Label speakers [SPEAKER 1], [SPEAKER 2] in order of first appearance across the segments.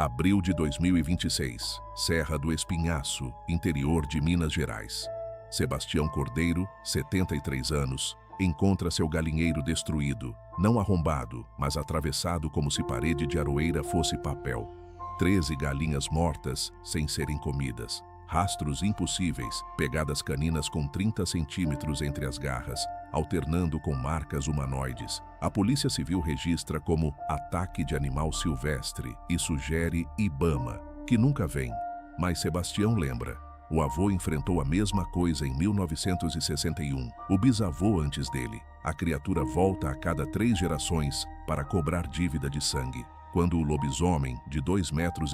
[SPEAKER 1] Abril de 2026, Serra do Espinhaço, interior de Minas Gerais. Sebastião Cordeiro, 73 anos, encontra seu galinheiro destruído, não arrombado, mas atravessado como se parede de aroeira fosse papel. 13 galinhas mortas, sem serem comidas. Rastros impossíveis, pegadas caninas com 30 centímetros entre as garras, alternando com marcas humanoides. A Polícia Civil registra como ataque de animal silvestre e sugere IBAMA, que nunca vem. Mas Sebastião lembra. O avô enfrentou a mesma coisa em 1961, o bisavô antes dele. A criatura volta a cada 3 gerações para cobrar dívida de sangue. Quando o lobisomem, de 2,40 metros,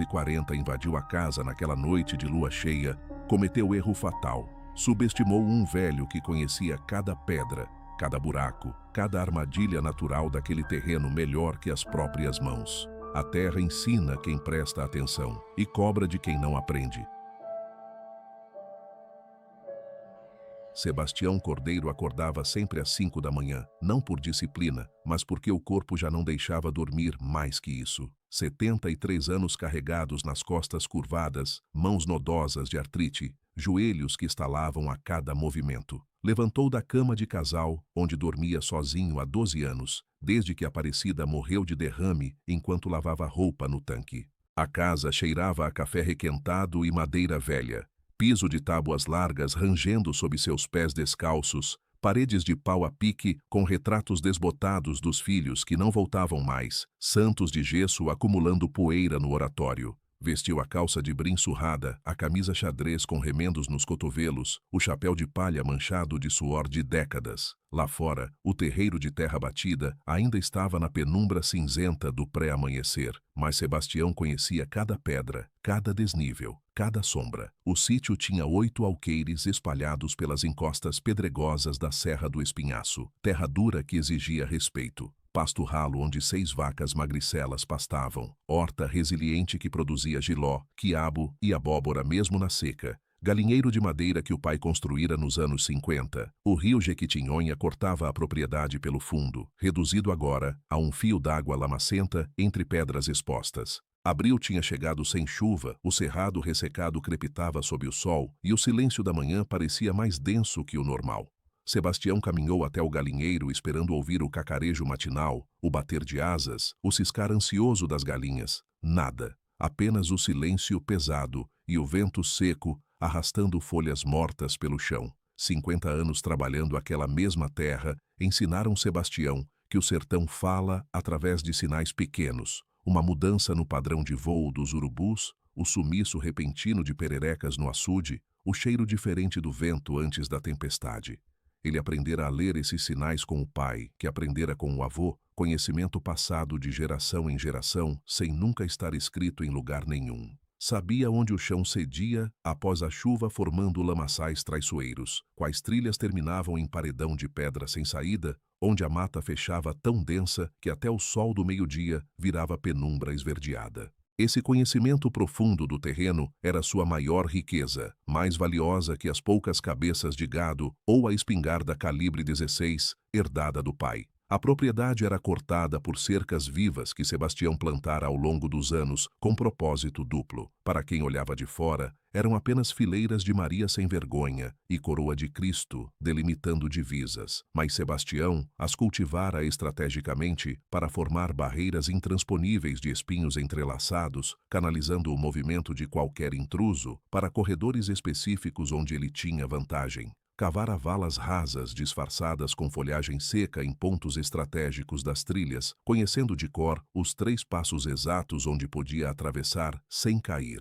[SPEAKER 1] invadiu a casa naquela noite de lua cheia, cometeu erro fatal. Subestimou um velho que conhecia cada pedra, cada buraco, cada armadilha natural daquele terreno melhor que as próprias mãos. A terra ensina quem presta atenção e cobra de quem não aprende. Sebastião Cordeiro acordava sempre às 5 da manhã, não por disciplina, mas porque o corpo já não deixava dormir mais que isso. 73 anos carregados nas costas curvadas, mãos nodosas de artrite, joelhos que estalavam a cada movimento. Levantou da cama de casal, onde dormia sozinho há 12 anos, desde que Aparecida morreu de derrame enquanto lavava roupa no tanque. A casa cheirava a café requentado e madeira velha. Piso de tábuas largas rangendo sob seus pés descalços, paredes de pau a pique com retratos desbotados dos filhos que não voltavam mais, santos de gesso acumulando poeira no oratório. Vestiu a calça de brim surrada, a camisa xadrez com remendos nos cotovelos, o chapéu de palha manchado de suor de décadas. Lá fora, o terreiro de terra batida ainda estava na penumbra cinzenta do pré-amanhecer, mas Sebastião conhecia cada pedra, cada desnível, cada sombra. O sítio tinha 8 alqueires espalhados pelas encostas pedregosas da Serra do Espinhaço, terra dura que exigia respeito. Pasto ralo onde 6 vacas magricelas pastavam, horta resiliente que produzia jiló, quiabo e abóbora mesmo na seca, galinheiro de madeira que o pai construíra nos anos 50. O rio Jequitinhonha cortava a propriedade pelo fundo, reduzido agora a um fio d'água lamacenta entre pedras expostas. Abril tinha chegado sem chuva, o cerrado ressecado crepitava sob o sol e o silêncio da manhã parecia mais denso que o normal. Sebastião caminhou até o galinheiro esperando ouvir o cacarejo matinal, o bater de asas, o ciscar ansioso das galinhas. Nada, apenas o silêncio pesado e o vento seco arrastando folhas mortas pelo chão. 50 anos trabalhando aquela mesma terra ensinaram Sebastião que o sertão fala através de sinais pequenos, uma mudança no padrão de voo dos urubus, o sumiço repentino de pererecas no açude, o cheiro diferente do vento antes da tempestade. Ele aprendera a ler esses sinais com o pai, que aprendera com o avô, conhecimento passado de geração em geração, sem nunca estar escrito em lugar nenhum. Sabia onde o chão cedia após a chuva formando lamaçais traiçoeiros, quais trilhas terminavam em paredão de pedra sem saída, onde a mata fechava tão densa que até o sol do meio-dia virava penumbra esverdeada. Esse conhecimento profundo do terreno era sua maior riqueza, mais valiosa que as poucas cabeças de gado ou a espingarda calibre 16, herdada do pai. A propriedade era cortada por cercas vivas que Sebastião plantara ao longo dos anos com propósito duplo. Para quem olhava de fora, eram apenas fileiras de Maria sem vergonha e coroa de Cristo, delimitando divisas. Mas Sebastião as cultivara estrategicamente para formar barreiras intransponíveis de espinhos entrelaçados, canalizando o movimento de qualquer intruso para corredores específicos onde ele tinha vantagem. Cavara valas rasas disfarçadas com folhagem seca em pontos estratégicos das trilhas, conhecendo de cor os 3 passos exatos onde podia atravessar sem cair.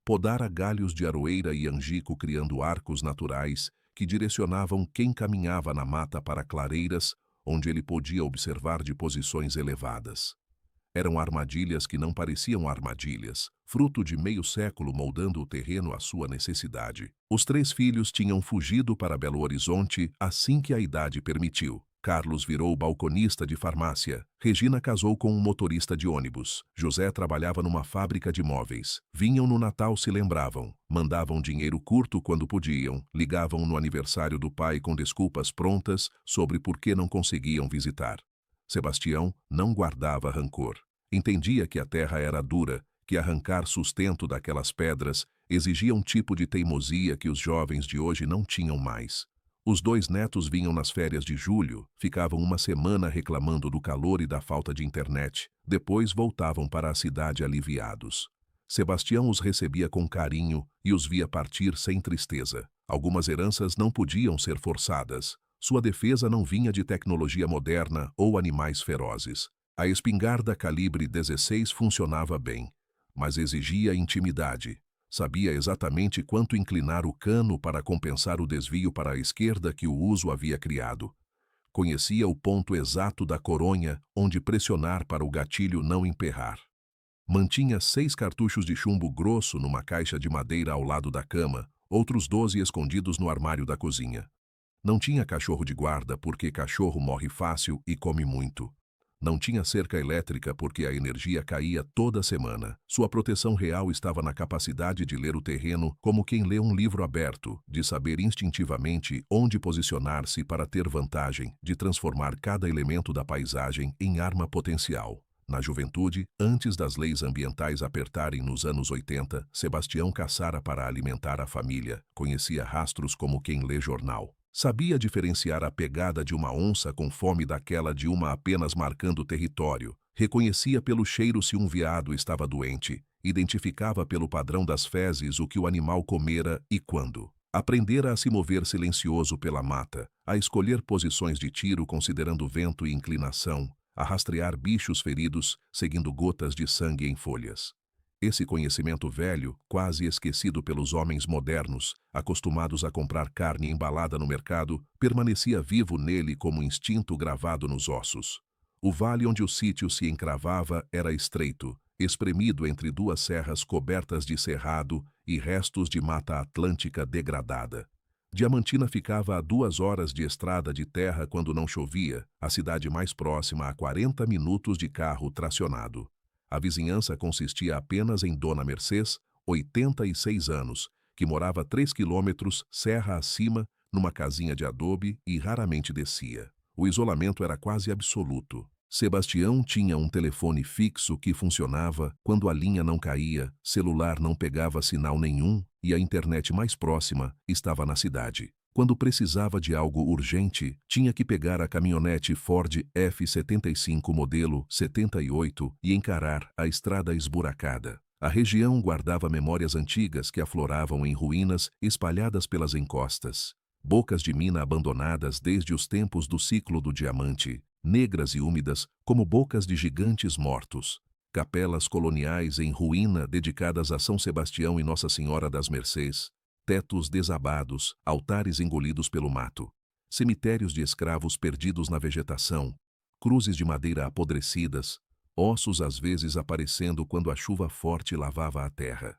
[SPEAKER 1] Podara galhos de aroeira e angico criando arcos naturais que direcionavam quem caminhava na mata para clareiras, onde ele podia observar de posições elevadas. Eram armadilhas que não pareciam armadilhas, fruto de meio século moldando o terreno à sua necessidade. Os 3 filhos tinham fugido para Belo Horizonte assim que a idade permitiu. Carlos virou balconista de farmácia. Regina casou com um motorista de ônibus. José trabalhava numa fábrica de móveis. Vinham no Natal se lembravam. Mandavam dinheiro curto quando podiam. Ligavam no aniversário do pai com desculpas prontas sobre por que não conseguiam visitar. Sebastião não guardava rancor. Entendia que a terra era dura, que arrancar sustento daquelas pedras exigia um tipo de teimosia que os jovens de hoje não tinham mais. Os dois netos vinham nas férias de julho, ficavam uma semana reclamando do calor e da falta de internet, depois voltavam para a cidade aliviados. Sebastião os recebia com carinho e os via partir sem tristeza. Algumas heranças não podiam ser forçadas. Sua defesa não vinha de tecnologia moderna ou animais ferozes. A espingarda calibre 16 funcionava bem, mas exigia intimidade. Sabia exatamente quanto inclinar o cano para compensar o desvio para a esquerda que o uso havia criado. Conhecia o ponto exato da coronha onde pressionar para o gatilho não emperrar. Mantinha 6 cartuchos de chumbo grosso numa caixa de madeira ao lado da cama, outros 12 escondidos no armário da cozinha. Não tinha cachorro de guarda porque cachorro morre fácil e come muito. Não tinha cerca elétrica porque a energia caía toda semana. Sua proteção real estava na capacidade de ler o terreno como quem lê um livro aberto, de saber instintivamente onde posicionar-se para ter vantagem, de transformar cada elemento da paisagem em arma potencial. Na juventude, antes das leis ambientais apertarem nos anos 80, Sebastião caçara para alimentar a família, conhecia rastros como quem lê jornal. Sabia diferenciar a pegada de uma onça com fome daquela de uma apenas marcando território. Reconhecia pelo cheiro se um veado estava doente. Identificava pelo padrão das fezes o que o animal comera e quando. Aprendera a se mover silencioso pela mata, a escolher posições de tiro considerando vento e inclinação, a rastrear bichos feridos, seguindo gotas de sangue em folhas. Esse conhecimento velho, quase esquecido pelos homens modernos, acostumados a comprar carne embalada no mercado, permanecia vivo nele como instinto gravado nos ossos. O vale onde o sítio se encravava era estreito, espremido entre duas serras cobertas de cerrado e restos de mata atlântica degradada. Diamantina ficava a 2 horas de estrada de terra quando não chovia, a cidade mais próxima a 40 minutos de carro tracionado. A vizinhança consistia apenas em Dona Mercês, 86 anos, que morava 3 quilômetros serra acima, numa casinha de adobe e raramente descia. O isolamento era quase absoluto. Sebastião tinha um telefone fixo que funcionava quando a linha não caía, celular não pegava sinal nenhum e a internet mais próxima estava na cidade. Quando precisava de algo urgente, tinha que pegar a caminhonete Ford F-75 modelo 78 e encarar a estrada esburacada. A região guardava memórias antigas que afloravam em ruínas espalhadas pelas encostas. Bocas de mina abandonadas desde os tempos do ciclo do diamante, negras e úmidas como bocas de gigantes mortos. Capelas coloniais em ruína dedicadas a São Sebastião e Nossa Senhora das Mercês. Tetos desabados, altares engolidos pelo mato, cemitérios de escravos perdidos na vegetação, cruzes de madeira apodrecidas, ossos às vezes aparecendo quando a chuva forte lavava a terra.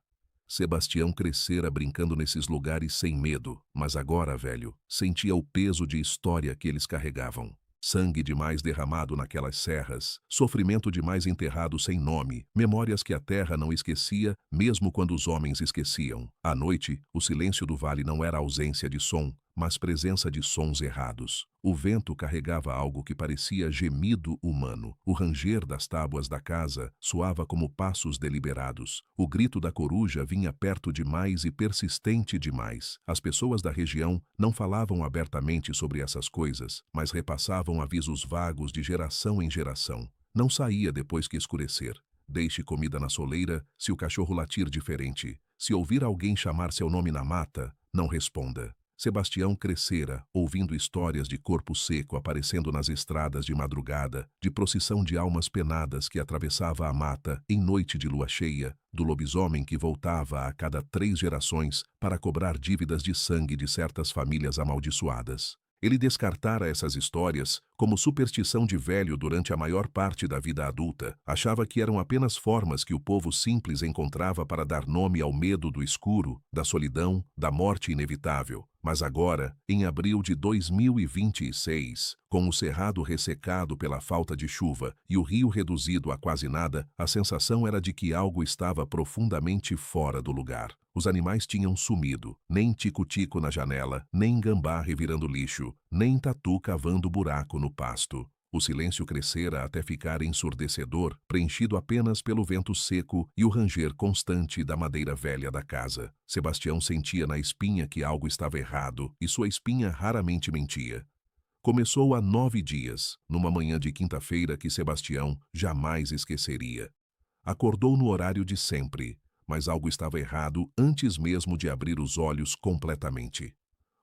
[SPEAKER 1] Sebastião crescera brincando nesses lugares sem medo, mas agora, velho, sentia o peso de história que eles carregavam. Sangue demais derramado naquelas serras, sofrimento demais enterrado sem nome, memórias que a terra não esquecia, mesmo quando os homens esqueciam. À noite, o silêncio do vale não era ausência de som, mas presença de sons errados. O vento carregava algo que parecia gemido humano. O ranger das tábuas da casa soava como passos deliberados. O grito da coruja vinha perto demais e persistente demais. As pessoas da região não falavam abertamente sobre essas coisas, mas repassavam avisos vagos de geração em geração. Não saía depois que escurecer. Deixe comida na soleira se o cachorro latir diferente. Se ouvir alguém chamar seu nome na mata, não responda. Sebastião crescera, ouvindo histórias de corpo seco aparecendo nas estradas de madrugada, de procissão de almas penadas que atravessava a mata em noite de lua cheia, do lobisomem que voltava a cada 3 gerações para cobrar dívidas de sangue de certas famílias amaldiçoadas. Ele descartara essas histórias como superstição de velho durante a maior parte da vida adulta. Achava que eram apenas formas que o povo simples encontrava para dar nome ao medo do escuro, da solidão, da morte inevitável. Mas agora, em abril de 2026, com o cerrado ressecado pela falta de chuva e o rio reduzido a quase nada, a sensação era de que algo estava profundamente fora do lugar. Os animais tinham sumido, nem tico-tico na janela, nem gambá revirando lixo, nem tatu cavando buraco no pasto. O silêncio crescera até ficar ensurdecedor, preenchido apenas pelo vento seco e o ranger constante da madeira velha da casa. Sebastião sentia na espinha que algo estava errado, e sua espinha raramente mentia. Começou há 9 dias, numa manhã de quinta-feira que Sebastião jamais esqueceria. Acordou no horário de sempre, mas algo estava errado antes mesmo de abrir os olhos completamente.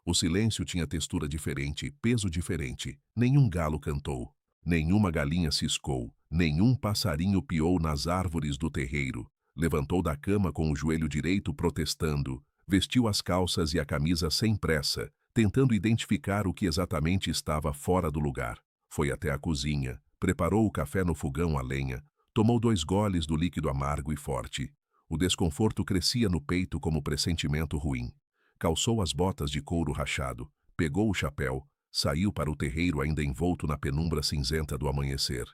[SPEAKER 1] O silêncio tinha textura diferente, peso diferente. Nenhum galo cantou, nenhuma galinha ciscou, nenhum passarinho piou nas árvores do terreiro. Levantou da cama com o joelho direito protestando, vestiu as calças e a camisa sem pressa, tentando identificar o que exatamente estava fora do lugar. Foi até a cozinha, preparou o café no fogão a lenha, tomou 2 goles do líquido amargo e forte. O desconforto crescia no peito como pressentimento ruim. Calçou as botas de couro rachado, pegou o chapéu, saiu para o terreiro ainda envolto na penumbra cinzenta do amanhecer.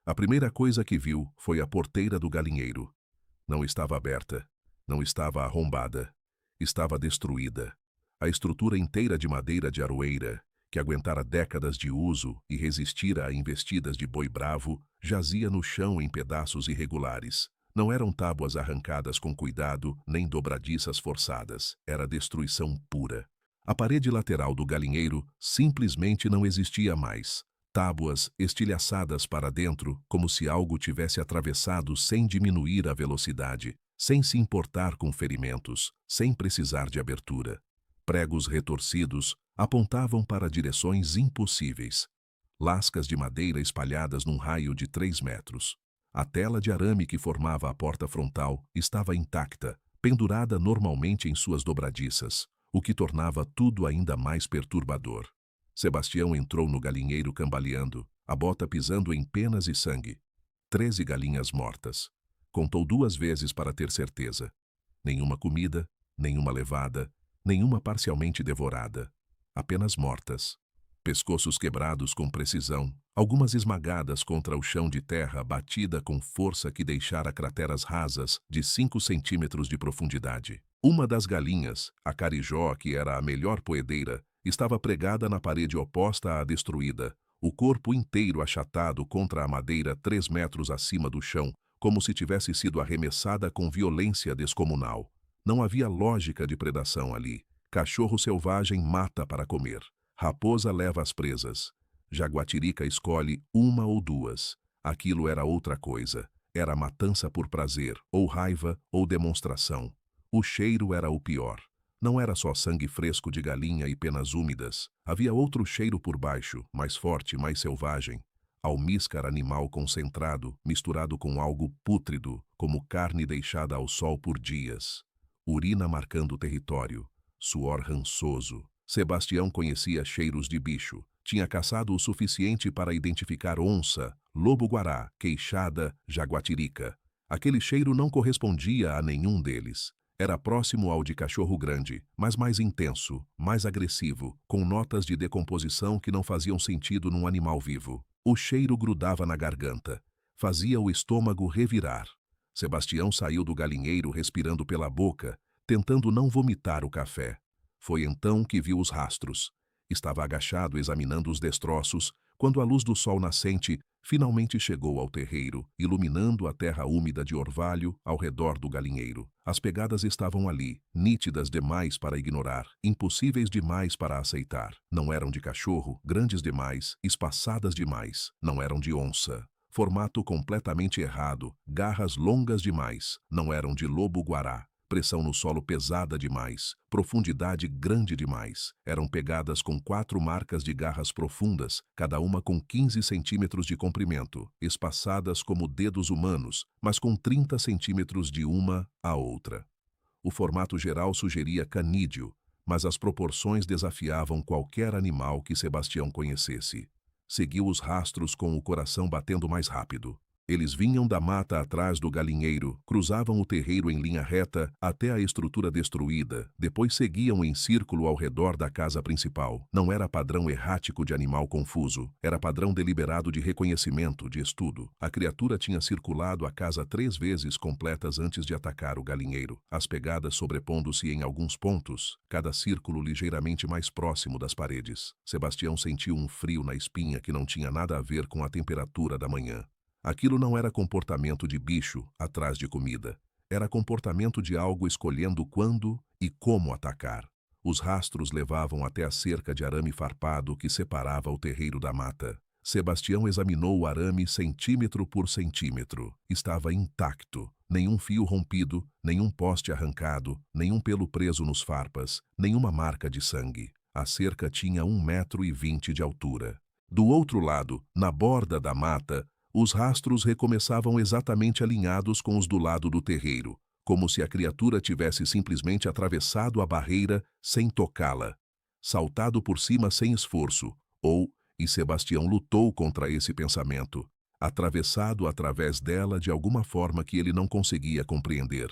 [SPEAKER 1] A primeira coisa que viu foi a porteira do galinheiro. Não estava aberta, não estava arrombada, estava destruída. A estrutura inteira de madeira de aroeira, que aguentara décadas de uso e resistira a investidas de boi bravo, jazia no chão em pedaços irregulares. Não eram tábuas arrancadas com cuidado, nem dobradiças forçadas. Era destruição pura. A parede lateral do galinheiro simplesmente não existia mais. Tábuas estilhaçadas para dentro, como se algo tivesse atravessado sem diminuir a velocidade, sem se importar com ferimentos, sem precisar de abertura. Pregos retorcidos apontavam para direções impossíveis. Lascas de madeira espalhadas num raio de 3 metros. A tela de arame que formava a porta frontal estava intacta, pendurada normalmente em suas dobradiças, o que tornava tudo ainda mais perturbador. Sebastião entrou no galinheiro cambaleando, a bota pisando em penas e sangue. 13 galinhas mortas. Contou 2 vezes para ter certeza. Nenhuma comida, nenhuma levada, nenhuma parcialmente devorada. Apenas mortas. Pescoços quebrados com precisão, algumas esmagadas contra o chão de terra batida com força que deixara crateras rasas de 5 centímetros de profundidade. Uma das galinhas, a carijó, que era a melhor poedeira, estava pregada na parede oposta à destruída, o corpo inteiro achatado contra a madeira 3 metros acima do chão, como se tivesse sido arremessada com violência descomunal. Não havia lógica de predação ali. Cachorro selvagem mata para comer. Raposa leva as presas. Jaguatirica escolhe 1 ou 2. Aquilo era outra coisa. Era matança por prazer, ou raiva, ou demonstração. O cheiro era o pior. Não era só sangue fresco de galinha e penas úmidas. Havia outro cheiro por baixo, mais forte, mais selvagem. Almíscar animal concentrado, misturado com algo pútrido, como carne deixada ao sol por dias. Urina marcando o território. Suor rançoso. Sebastião conhecia cheiros de bicho. Tinha caçado o suficiente para identificar onça, lobo-guará, queixada, jaguatirica. Aquele cheiro não correspondia a nenhum deles. Era próximo ao de cachorro grande, mas mais intenso, mais agressivo, com notas de decomposição que não faziam sentido num animal vivo. O cheiro grudava na garganta. Fazia o estômago revirar. Sebastião saiu do galinheiro respirando pela boca, tentando não vomitar o café. Foi então que viu os rastros. Estava agachado examinando os destroços, quando a luz do sol nascente finalmente chegou ao terreiro, iluminando a terra úmida de orvalho ao redor do galinheiro. As pegadas estavam ali, nítidas demais para ignorar, impossíveis demais para aceitar. Não eram de cachorro, grandes demais, espaçadas demais. Não eram de onça. Formato completamente errado, garras longas demais. Não eram de lobo-guará. Pressão no solo pesada demais, profundidade grande demais. Eram pegadas com 4 marcas de garras profundas, cada uma com 15 centímetros de comprimento, espaçadas como dedos humanos, mas com 30 centímetros de uma à outra. O formato geral sugeria canídeo, mas as proporções desafiavam qualquer animal que Sebastião conhecesse. Seguiu os rastros com o coração batendo mais rápido. Eles vinham da mata atrás do galinheiro, cruzavam o terreiro em linha reta até a estrutura destruída, depois seguiam em círculo ao redor da casa principal. Não era padrão errático de animal confuso, era padrão deliberado de reconhecimento, de estudo. A criatura tinha circulado a casa 3 vezes completas antes de atacar o galinheiro, as pegadas sobrepondo-se em alguns pontos, cada círculo ligeiramente mais próximo das paredes. Sebastião sentiu um frio na espinha que não tinha nada a ver com a temperatura da manhã. Aquilo não era comportamento de bicho atrás de comida. Era comportamento de algo escolhendo quando e como atacar. Os rastros levavam até a cerca de arame farpado que separava o terreiro da mata. Sebastião examinou o arame centímetro por centímetro. Estava intacto. Nenhum fio rompido, nenhum poste arrancado, nenhum pelo preso nos farpas, nenhuma marca de sangue. A cerca tinha 1,20 m de altura. Do outro lado, na borda da mata, os rastros recomeçavam exatamente alinhados com os do lado do terreiro, como se a criatura tivesse simplesmente atravessado a barreira sem tocá-la, saltado por cima sem esforço, e Sebastião lutou contra esse pensamento, atravessado através dela de alguma forma que ele não conseguia compreender.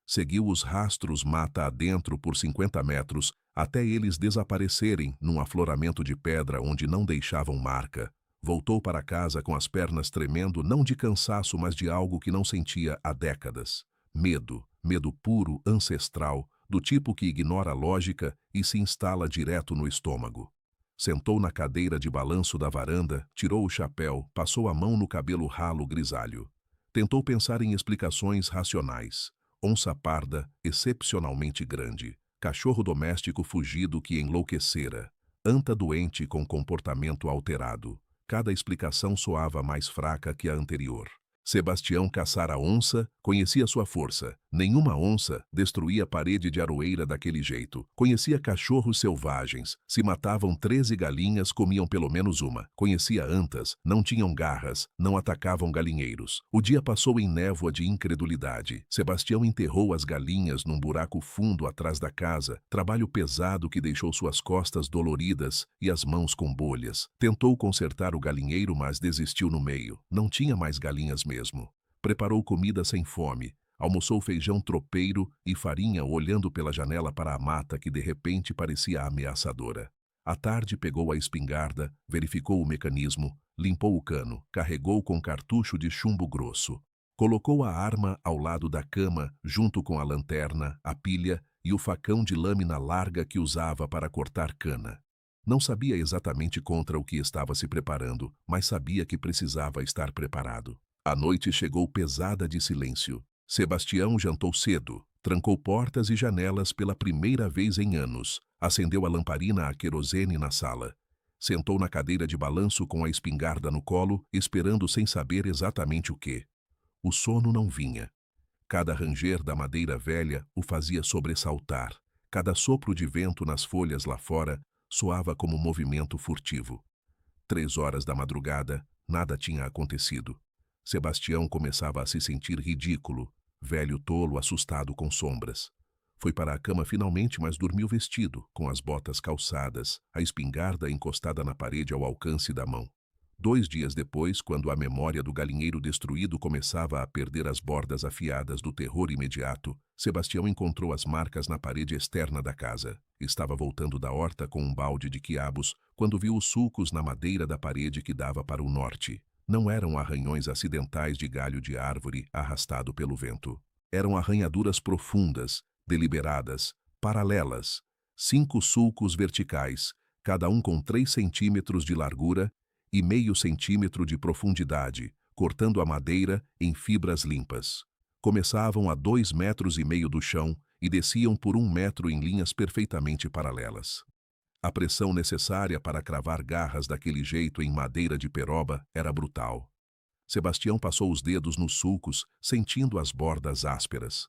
[SPEAKER 1] Seguiu os rastros mata adentro por 50 metros até eles desaparecerem num afloramento de pedra onde não deixavam marca. Voltou para casa com as pernas tremendo não de cansaço, mas de algo que não sentia há décadas. Medo, medo puro, ancestral, do tipo que ignora a lógica e se instala direto no estômago. Sentou na cadeira de balanço da varanda, tirou o chapéu, passou a mão no cabelo ralo grisalho. Tentou pensar em explicações racionais. Onça parda, excepcionalmente grande. Cachorro doméstico fugido que enlouquecera. Anta doente com comportamento alterado. Cada explicação soava mais fraca que a anterior. Sebastião caçara onça, conhecia sua força. Nenhuma onça destruía a parede de aroeira daquele jeito. Conhecia cachorros selvagens. Se matavam 13 galinhas, comiam pelo menos uma. Conhecia antas, não tinham garras, não atacavam galinheiros. O dia passou em névoa de incredulidade. Sebastião enterrou as galinhas num buraco fundo atrás da casa, trabalho pesado que deixou suas costas doloridas e as mãos com bolhas. Tentou consertar o galinheiro, mas desistiu no meio. Não tinha mais galinhas mesmo. Preparou comida sem fome. Almoçou feijão tropeiro e farinha olhando pela janela para a mata que de repente parecia ameaçadora. À tarde pegou a espingarda, verificou o mecanismo, limpou o cano, carregou com cartucho de chumbo grosso. Colocou a arma ao lado da cama, junto com a lanterna, a pilha e o facão de lâmina larga que usava para cortar cana. Não sabia exatamente contra o que estava se preparando, mas sabia que precisava estar preparado. A noite chegou pesada de silêncio. Sebastião jantou cedo, trancou portas e janelas pela primeira vez em anos, acendeu a lamparina a querosene na sala. Sentou na cadeira de balanço com a espingarda no colo, esperando sem saber exatamente o que. O sono não vinha. Cada ranger da madeira velha o fazia sobressaltar. Cada sopro de vento nas folhas lá fora soava como movimento furtivo. 3 horas da madrugada, nada tinha acontecido. Sebastião começava a se sentir ridículo, velho tolo assustado com sombras. Foi para a cama finalmente, mas dormiu vestido, com as botas calçadas, a espingarda encostada na parede ao alcance da mão. 2 dias depois, quando a memória do galinheiro destruído começava a perder as bordas afiadas do terror imediato, Sebastião encontrou as marcas na parede externa da casa. Estava voltando da horta com um balde de quiabos, quando viu os sulcos na madeira da parede que dava para o norte. Não eram arranhões acidentais de galho de árvore arrastado pelo vento. Eram arranhaduras profundas, deliberadas, paralelas. 5 sulcos verticais, cada um com 3 centímetros de largura e meio centímetro de profundidade, cortando a madeira em fibras limpas. Começavam a 2,5 metros do chão e desciam por 1 metro em linhas perfeitamente paralelas. A pressão necessária para cravar garras daquele jeito em madeira de peroba era brutal. Sebastião passou os dedos nos sulcos, sentindo as bordas ásperas.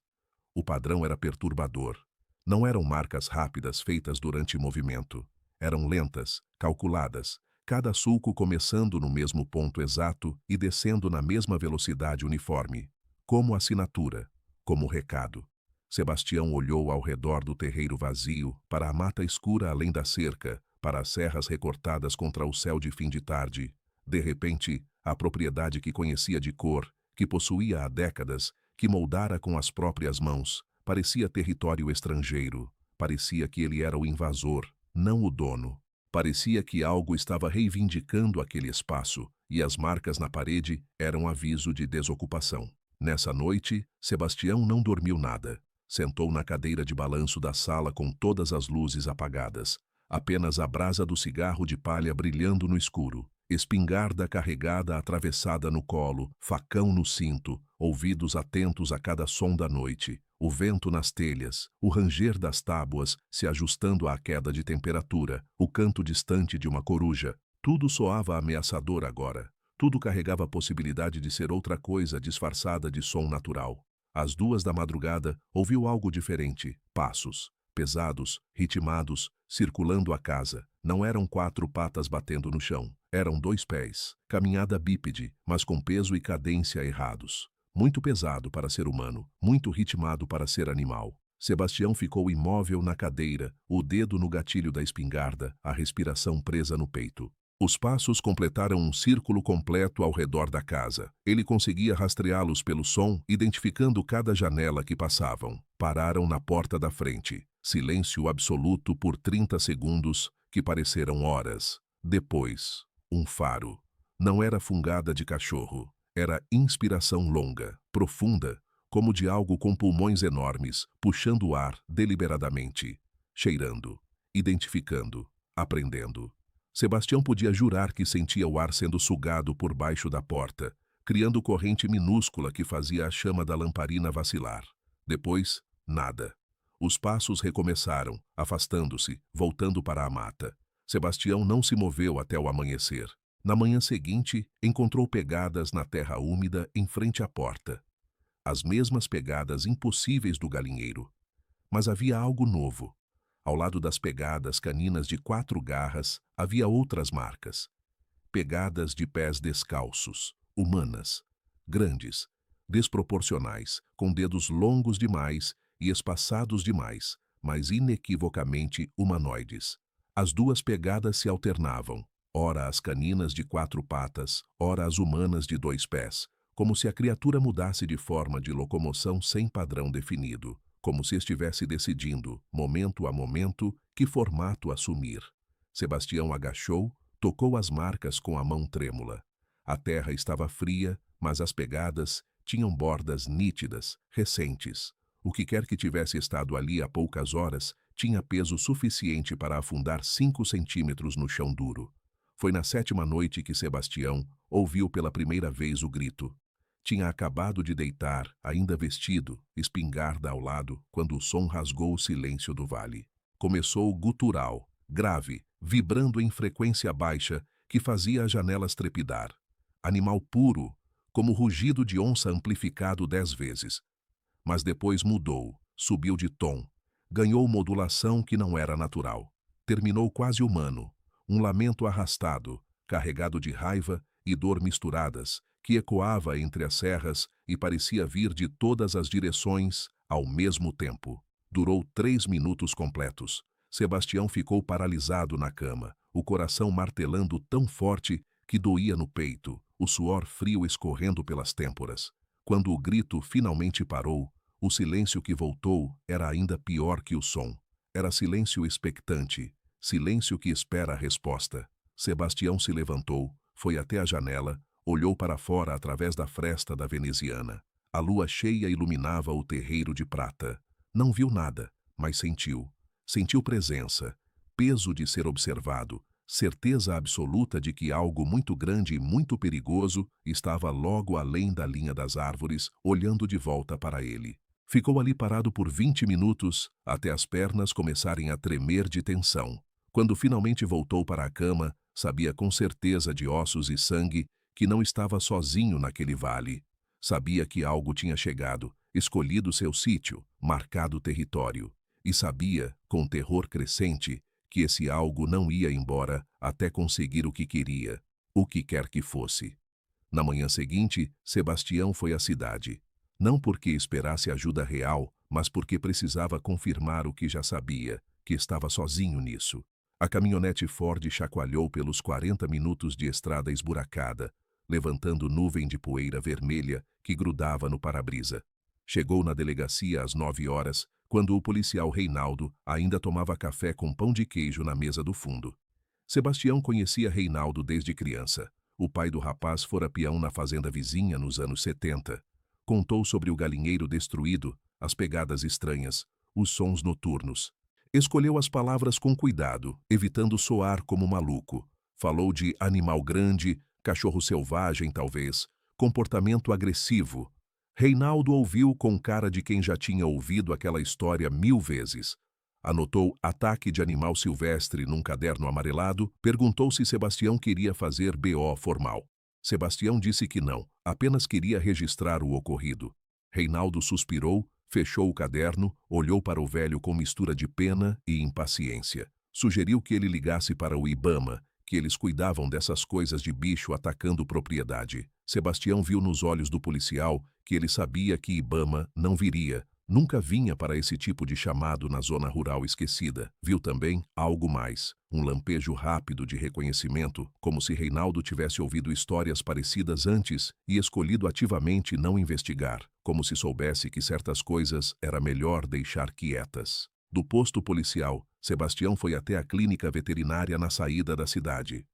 [SPEAKER 1] O padrão era perturbador. Não eram marcas rápidas feitas durante movimento. Eram lentas, calculadas, cada sulco começando no mesmo ponto exato e descendo na mesma velocidade uniforme. Como assinatura, como recado. Sebastião olhou ao redor do terreiro vazio, para a mata escura além da cerca, para as serras recortadas contra o céu de fim de tarde. De repente, a propriedade que conhecia de cor, que possuía há décadas, que moldara com as próprias mãos, parecia território estrangeiro. Parecia que ele era o invasor, não o dono. Parecia que algo estava reivindicando aquele espaço, e as marcas na parede eram aviso de desocupação. Nessa noite, Sebastião não dormiu nada. Sentou na cadeira de balanço da sala com todas as luzes apagadas, apenas a brasa do cigarro de palha brilhando no escuro, espingarda carregada atravessada no colo, facão no cinto, ouvidos atentos a cada som da noite, o vento nas telhas, o ranger das tábuas se ajustando à queda de temperatura, o canto distante de uma coruja. Tudo soava ameaçador agora. Tudo carregava a possibilidade de ser outra coisa disfarçada de som natural. Às 2 da madrugada, ouviu algo diferente. Passos, pesados, ritmados, circulando a casa. Não eram 4 patas batendo no chão. Eram 2 pés. Caminhada bípede, mas com peso e cadência errados. Muito pesado para ser humano, muito ritmado para ser animal. Sebastião ficou imóvel na cadeira, o dedo no gatilho da espingarda, a respiração presa no peito. Os passos completaram um círculo completo ao redor da casa. Ele conseguia rastreá-los pelo som, identificando cada janela que passavam. Pararam na porta da frente. Silêncio absoluto por 30 segundos, que pareceram horas. Depois, um faro. Não era fungada de cachorro. Era inspiração longa, profunda, como de algo com pulmões enormes, puxando o ar deliberadamente, cheirando, identificando, aprendendo. Sebastião podia jurar que sentia o ar sendo sugado por baixo da porta, criando corrente minúscula que fazia a chama da lamparina vacilar. Depois, nada. Os passos recomeçaram, afastando-se, voltando para a mata. Sebastião não se moveu até o amanhecer. Na manhã seguinte, encontrou pegadas na terra úmida em frente à porta. As mesmas pegadas impossíveis do galinheiro. Mas havia algo novo. Ao lado das pegadas caninas de 4 garras, havia outras marcas. Pegadas de pés descalços, humanas, grandes, desproporcionais, com dedos longos demais e espaçados demais, mas inequivocamente humanoides. As 2 pegadas se alternavam. Ora as caninas de 4 patas, ora as humanas de 2 pés, como se a criatura mudasse de forma de locomoção sem padrão definido, como se estivesse decidindo, momento a momento, que formato assumir. Sebastião agachou, tocou as marcas com a mão trêmula. A terra estava fria, mas as pegadas tinham bordas nítidas, recentes. O que quer que tivesse estado ali há poucas horas tinha peso suficiente para afundar 5 centímetros no chão duro. Foi na 7ª noite que Sebastião ouviu pela primeira vez o grito. Tinha acabado de deitar, ainda vestido, espingarda ao lado, quando o som rasgou o silêncio do vale. Começou gutural, grave, vibrando em frequência baixa, que fazia as janelas trepidar. Animal puro, como rugido de onça amplificado 10 vezes. Mas depois mudou, subiu de tom, ganhou modulação que não era natural. Terminou quase humano. Um lamento arrastado, carregado de raiva e dor misturadas, que ecoava entre as serras e parecia vir de todas as direções ao mesmo tempo. Durou 3 minutos completos. Sebastião ficou paralisado na cama, o coração martelando tão forte que doía no peito, o suor frio escorrendo pelas têmporas. Quando o grito finalmente parou, o silêncio que voltou era ainda pior que o som. Era silêncio expectante. Silêncio que espera a resposta. Sebastião se levantou, foi até a janela, olhou para fora através da fresta da veneziana. A lua cheia iluminava o terreiro de prata. Não viu nada, mas sentiu. Sentiu presença, peso de ser observado, certeza absoluta de que algo muito grande e muito perigoso estava logo além da linha das árvores, olhando de volta para ele. Ficou ali parado por 20 minutos, até as pernas começarem a tremer de tensão. Quando finalmente voltou para a cama, sabia com certeza de ossos e sangue que não estava sozinho naquele vale. Sabia que algo tinha chegado, escolhido seu sítio, marcado território. E sabia, com terror crescente, que esse algo não ia embora até conseguir o que queria, o que quer que fosse. Na manhã seguinte, Sebastião foi à cidade. Não porque esperasse ajuda real, mas porque precisava confirmar o que já sabia, que estava sozinho nisso. A caminhonete Ford chacoalhou pelos 40 minutos de estrada esburacada, levantando nuvem de poeira vermelha que grudava no para-brisa. Chegou na delegacia às 9 horas, quando o policial Reinaldo ainda tomava café com pão de queijo na mesa do fundo. Sebastião conhecia Reinaldo desde criança. O pai do rapaz fora peão na fazenda vizinha nos anos 70. Contou sobre o galinheiro destruído, as pegadas estranhas, os sons noturnos. Escolheu as palavras com cuidado, evitando soar como maluco. Falou de animal grande, cachorro selvagem talvez, comportamento agressivo. Reinaldo ouviu com cara de quem já tinha ouvido aquela história 1000 vezes. Anotou ataque de animal silvestre num caderno amarelado, perguntou se Sebastião queria fazer BO formal. Sebastião disse que não, apenas queria registrar o ocorrido. Reinaldo suspirou, fechou o caderno, olhou para o velho com mistura de pena e impaciência. Sugeriu que ele ligasse para o Ibama, que eles cuidavam dessas coisas de bicho atacando propriedade. Sebastião viu nos olhos do policial que ele sabia que Ibama não viria, nunca vinha para esse tipo de chamado na zona rural esquecida. Viu também algo mais, um lampejo rápido de reconhecimento, como se Reinaldo tivesse ouvido histórias parecidas antes e escolhido ativamente não investigar, como se soubesse que certas coisas era melhor deixar quietas. Do posto policial, Sebastião foi até a clínica veterinária na saída da cidade.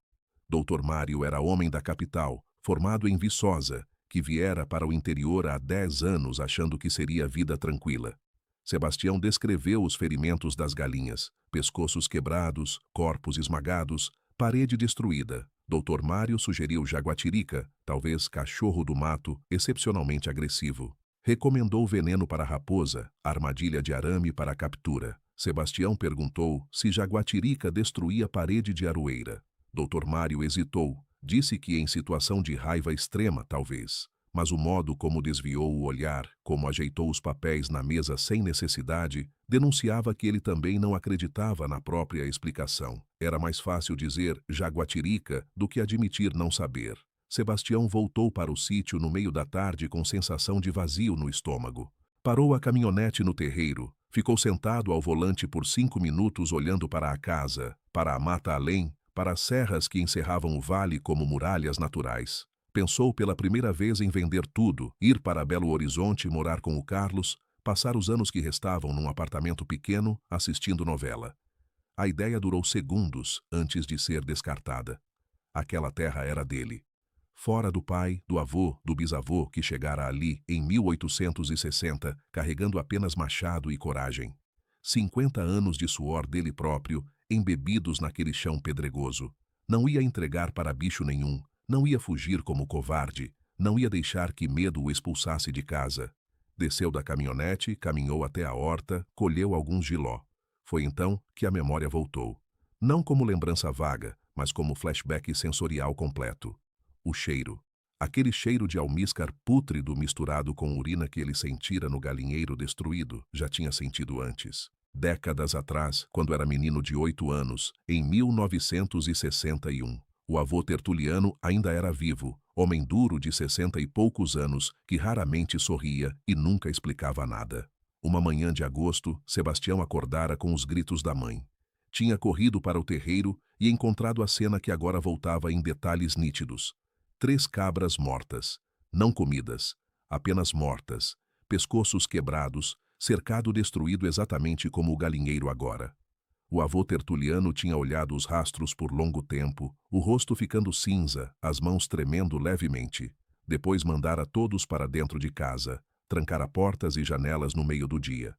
[SPEAKER 1] Dr. Mário era homem da capital, formado em Viçosa, que viera para o interior há 10 anos achando que seria vida tranquila. Sebastião descreveu os ferimentos das galinhas, pescoços quebrados, corpos esmagados, parede destruída. Dr. Mário sugeriu jaguatirica, talvez cachorro do mato, excepcionalmente agressivo. Recomendou veneno para raposa, armadilha de arame para captura. Sebastião perguntou se jaguatirica destruía parede de aroeira. Dr. Mário hesitou. Disse que em situação de raiva extrema, talvez. Mas o modo como desviou o olhar, como ajeitou os papéis na mesa sem necessidade, denunciava que ele também não acreditava na própria explicação. Era mais fácil dizer jaguatirica do que admitir não saber. Sebastião voltou para o sítio no meio da tarde com sensação de vazio no estômago. Parou a caminhonete no terreiro, ficou sentado ao volante por 5 minutos olhando para a casa, para a mata além, para as serras que encerravam o vale como muralhas naturais. Pensou pela primeira vez em vender tudo, ir para Belo Horizonte morar com o Carlos, passar os anos que restavam num apartamento pequeno, assistindo novela. A ideia durou segundos antes de ser descartada. Aquela terra era dele. Fora do pai, do avô, do bisavô que chegara ali em 1860, carregando apenas machado e coragem. 50 anos de suor dele próprio, embebidos naquele chão pedregoso. Não ia entregar para bicho nenhum, não ia fugir como covarde, não ia deixar que medo o expulsasse de casa. Desceu da caminhonete, caminhou até a horta, colheu alguns jiló. Foi então que a memória voltou. Não como lembrança vaga, mas como flashback sensorial completo. O cheiro. Aquele cheiro de almíscar pútrido misturado com urina que ele sentira no galinheiro destruído, já tinha sentido antes. Décadas atrás, quando era menino de 8 anos, em 1961. O avô Tertuliano ainda era vivo, homem duro de 60 e poucos anos, que raramente sorria e nunca explicava nada. Uma manhã de agosto, Sebastião acordara com os gritos da mãe. Tinha corrido para o terreiro e encontrado a cena que agora voltava em detalhes nítidos. 3 cabras mortas, não comidas, apenas mortas, pescoços quebrados, cercado destruído exatamente como o galinheiro agora. O avô Tertuliano tinha olhado os rastros por longo tempo, o rosto ficando cinza, as mãos tremendo levemente. Depois mandara todos para dentro de casa, trancara portas e janelas no meio do dia.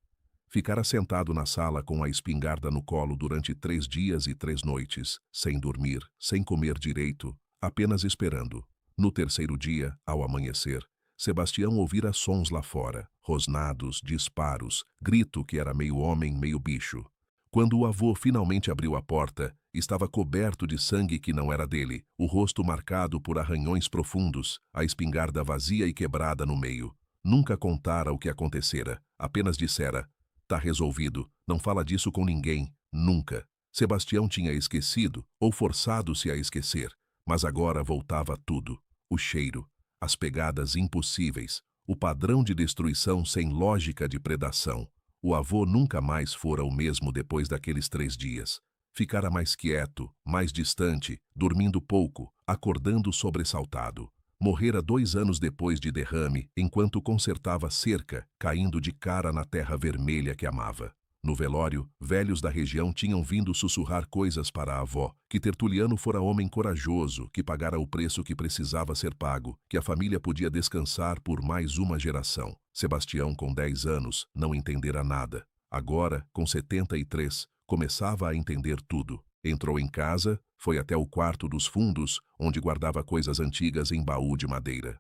[SPEAKER 1] Ficara sentado na sala com a espingarda no colo durante 3 dias e 3 noites, sem dormir, sem comer direito, apenas esperando. No terceiro dia, ao amanhecer, Sebastião ouvira sons lá fora, rosnados, disparos, grito que era meio homem, meio bicho. Quando o avô finalmente abriu a porta, estava coberto de sangue que não era dele, o rosto marcado por arranhões profundos, a espingarda vazia e quebrada no meio. Nunca contara o que acontecera, apenas dissera: "Tá resolvido, não fala disso com ninguém, nunca." Sebastião tinha esquecido, ou forçado-se a esquecer, mas agora voltava tudo. O cheiro, as pegadas impossíveis, o padrão de destruição sem lógica de predação. O avô nunca mais fora o mesmo depois daqueles 3 dias. Ficara mais quieto, mais distante, dormindo pouco, acordando sobressaltado. Morrera 2 anos depois de derrame, enquanto consertava cerca, caindo de cara na terra vermelha que amava. No velório, velhos da região tinham vindo sussurrar coisas para a avó, que Tertuliano fora homem corajoso, que pagara o preço que precisava ser pago, que a família podia descansar por mais uma geração. Sebastião, com 10 anos, não entendera nada. Agora, com 73, começava a entender tudo. Entrou em casa, foi até o quarto dos fundos, onde guardava coisas antigas em baú de madeira.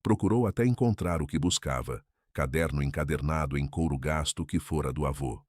[SPEAKER 1] Procurou até encontrar o que buscava, caderno encadernado em couro gasto que fora do avô.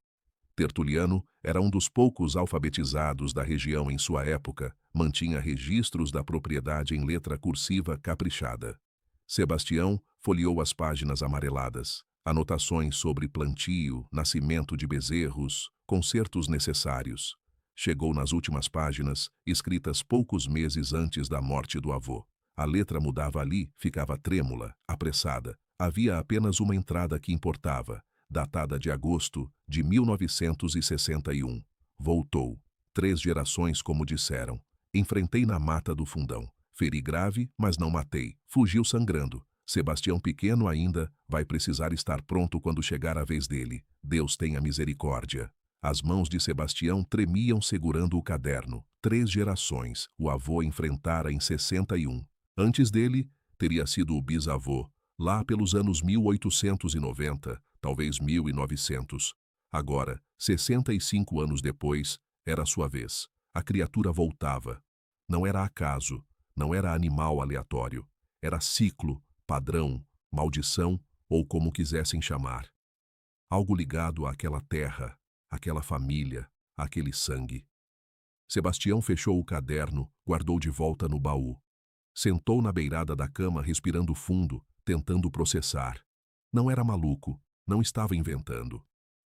[SPEAKER 1] Tertuliano era um dos poucos alfabetizados da região em sua época, mantinha registros da propriedade em letra cursiva caprichada. Sebastião folheou as páginas amareladas, anotações sobre plantio, nascimento de bezerros, consertos necessários. Chegou nas últimas páginas, escritas poucos meses antes da morte do avô. A letra mudava ali, ficava trêmula, apressada. Havia apenas uma entrada que importava, datada de agosto de 1961. Voltou. 3 gerações, como disseram. Enfrentei na mata do fundão. Feri grave, mas não matei. Fugiu sangrando. Sebastião pequeno ainda, vai precisar estar pronto quando chegar a vez dele. Deus tenha misericórdia. As mãos de Sebastião tremiam segurando o caderno. 3 gerações, o avô enfrentara em 61. Antes dele, teria sido o bisavô, lá pelos anos 1890, talvez 1900. Agora, 65 anos depois, era sua vez. A criatura voltava. Não era acaso, não era animal aleatório. Era ciclo, padrão, maldição ou como quisessem chamar. Algo ligado àquela terra, àquela família, àquele sangue. Sebastião fechou o caderno, guardou de volta no baú. Sentou na beirada da cama respirando fundo, tentando processar. Não era maluco, não estava inventando.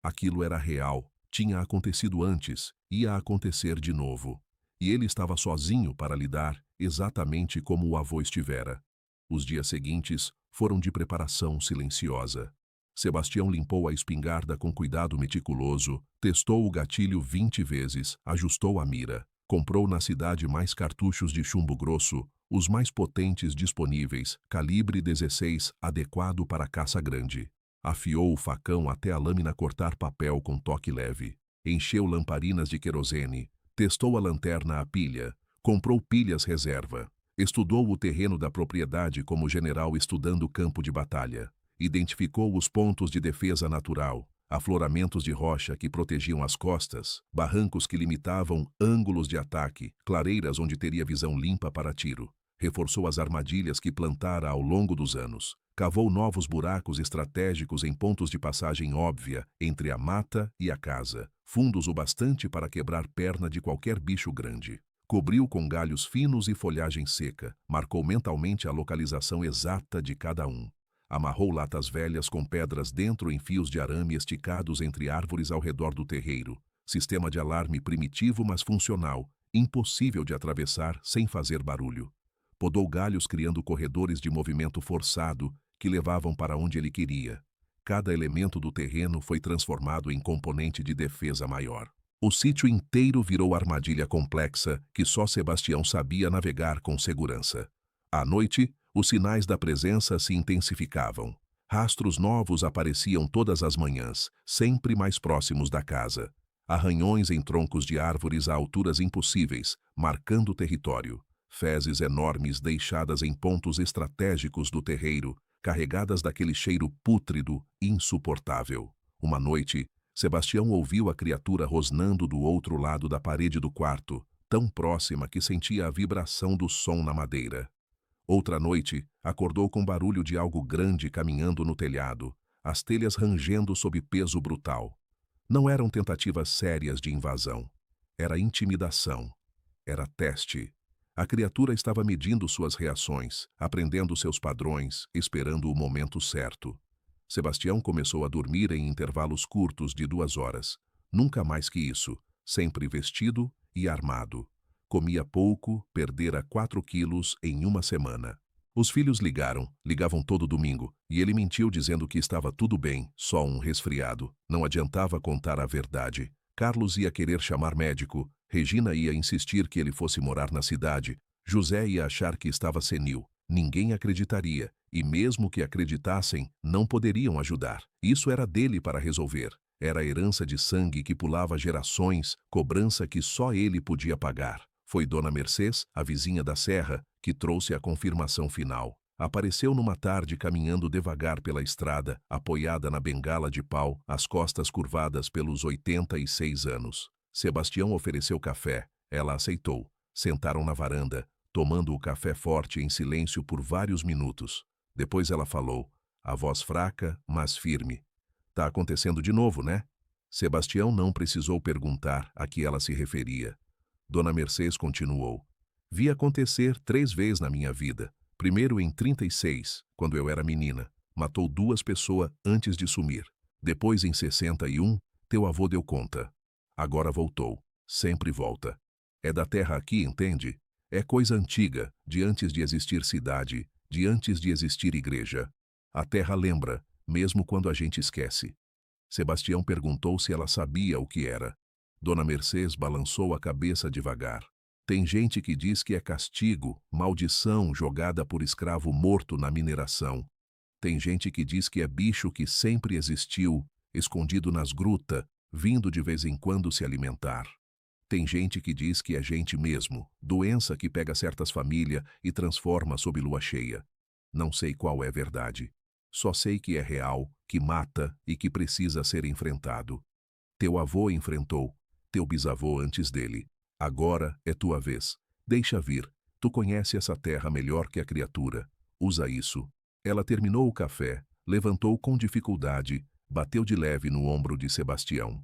[SPEAKER 1] Aquilo era real, tinha acontecido antes, ia acontecer de novo. E ele estava sozinho para lidar, exatamente como o avô estivera. Os dias seguintes foram de preparação silenciosa. Sebastião limpou a espingarda com cuidado meticuloso, testou o gatilho 20 vezes, ajustou a mira. Comprou na cidade mais cartuchos de chumbo grosso, os mais potentes disponíveis, calibre 16, adequado para caça grande. Afiou o facão até a lâmina cortar papel com toque leve. Encheu lamparinas de querosene. Testou a lanterna a pilha. Comprou pilhas reserva. Estudou o terreno da propriedade como general estudando o campo de batalha. Identificou os pontos de defesa natural. Afloramentos de rocha que protegiam as costas, barrancos que limitavam ângulos de ataque, clareiras onde teria visão limpa para tiro. Reforçou as armadilhas que plantara ao longo dos anos. Cavou novos buracos estratégicos em pontos de passagem óbvia entre a mata e a casa, fundos o bastante para quebrar perna de qualquer bicho grande. Cobriu com galhos finos e folhagem seca, marcou mentalmente a localização exata de cada um. Amarrou latas velhas com pedras dentro em fios de arame esticados entre árvores ao redor do terreiro. Sistema de alarme primitivo, mas funcional, impossível de atravessar sem fazer barulho. Podou galhos criando corredores de movimento forçado que levavam para onde ele queria. Cada elemento do terreno foi transformado em componente de defesa maior. O sítio inteiro virou armadilha complexa que só Sebastião sabia navegar com segurança. À noite, os sinais da presença se intensificavam. Rastros novos apareciam todas as manhãs, sempre mais próximos da casa. Arranhões em troncos de árvores a alturas impossíveis, marcando o território. Fezes enormes deixadas em pontos estratégicos do terreiro, carregadas daquele cheiro pútrido, insuportável. Uma noite, Sebastião ouviu a criatura rosnando do outro lado da parede do quarto, tão próxima que sentia a vibração do som na madeira. Outra noite, acordou com barulho de algo grande caminhando no telhado, as telhas rangendo sob peso brutal. Não eram tentativas sérias de invasão. Era intimidação. Era teste. A criatura estava medindo suas reações, aprendendo seus padrões, esperando o momento certo. Sebastião começou a dormir em intervalos curtos de 2 horas. Nunca mais que isso, sempre vestido e armado. Comia pouco, perdera 4 quilos em 1 semana. Os filhos ligavam todo domingo, e ele mentiu dizendo que estava tudo bem, só um resfriado. Não adiantava contar a verdade. Carlos ia querer chamar médico, Regina ia insistir que ele fosse morar na cidade, José ia achar que estava senil. Ninguém acreditaria, e mesmo que acreditassem, não poderiam ajudar. Isso era dele para resolver. Era a herança de sangue que pulava gerações, cobrança que só ele podia pagar. Foi Dona Mercês, a vizinha da serra, que trouxe a confirmação final. Apareceu numa tarde caminhando devagar pela estrada, apoiada na bengala de pau, as costas curvadas pelos 86 anos. Sebastião ofereceu café. Ela aceitou. Sentaram na varanda, tomando o café forte em silêncio por vários minutos. Depois ela falou, a voz fraca, mas firme. Tá acontecendo de novo, né? Sebastião não precisou perguntar a que ela se referia. Dona Mercês continuou. Vi acontecer 3 vezes na minha vida. Primeiro em 36, quando eu era menina. Matou 2 pessoas antes de sumir. Depois em 61, teu avô deu conta. Agora voltou. Sempre volta. É da terra aqui, entende? É coisa antiga, de antes de existir cidade, de antes de existir igreja. A terra lembra, mesmo quando a gente esquece. Sebastião perguntou se ela sabia o que era. Dona Mercês balançou a cabeça devagar. Tem gente que diz que é castigo, maldição jogada por escravo morto na mineração. Tem gente que diz que é bicho que sempre existiu, escondido nas grutas, vindo de vez em quando se alimentar. Tem gente que diz que é gente mesmo, doença que pega certas famílias e transforma sob lua cheia. Não sei qual é verdade. Só sei que é real, que mata e que precisa ser enfrentado. Teu avô enfrentou, teu bisavô antes dele. Agora é tua vez. Deixa vir. Tu conhece essa terra melhor que a criatura. Usa isso. Ela terminou o café, levantou com dificuldade, bateu de leve no ombro de Sebastião.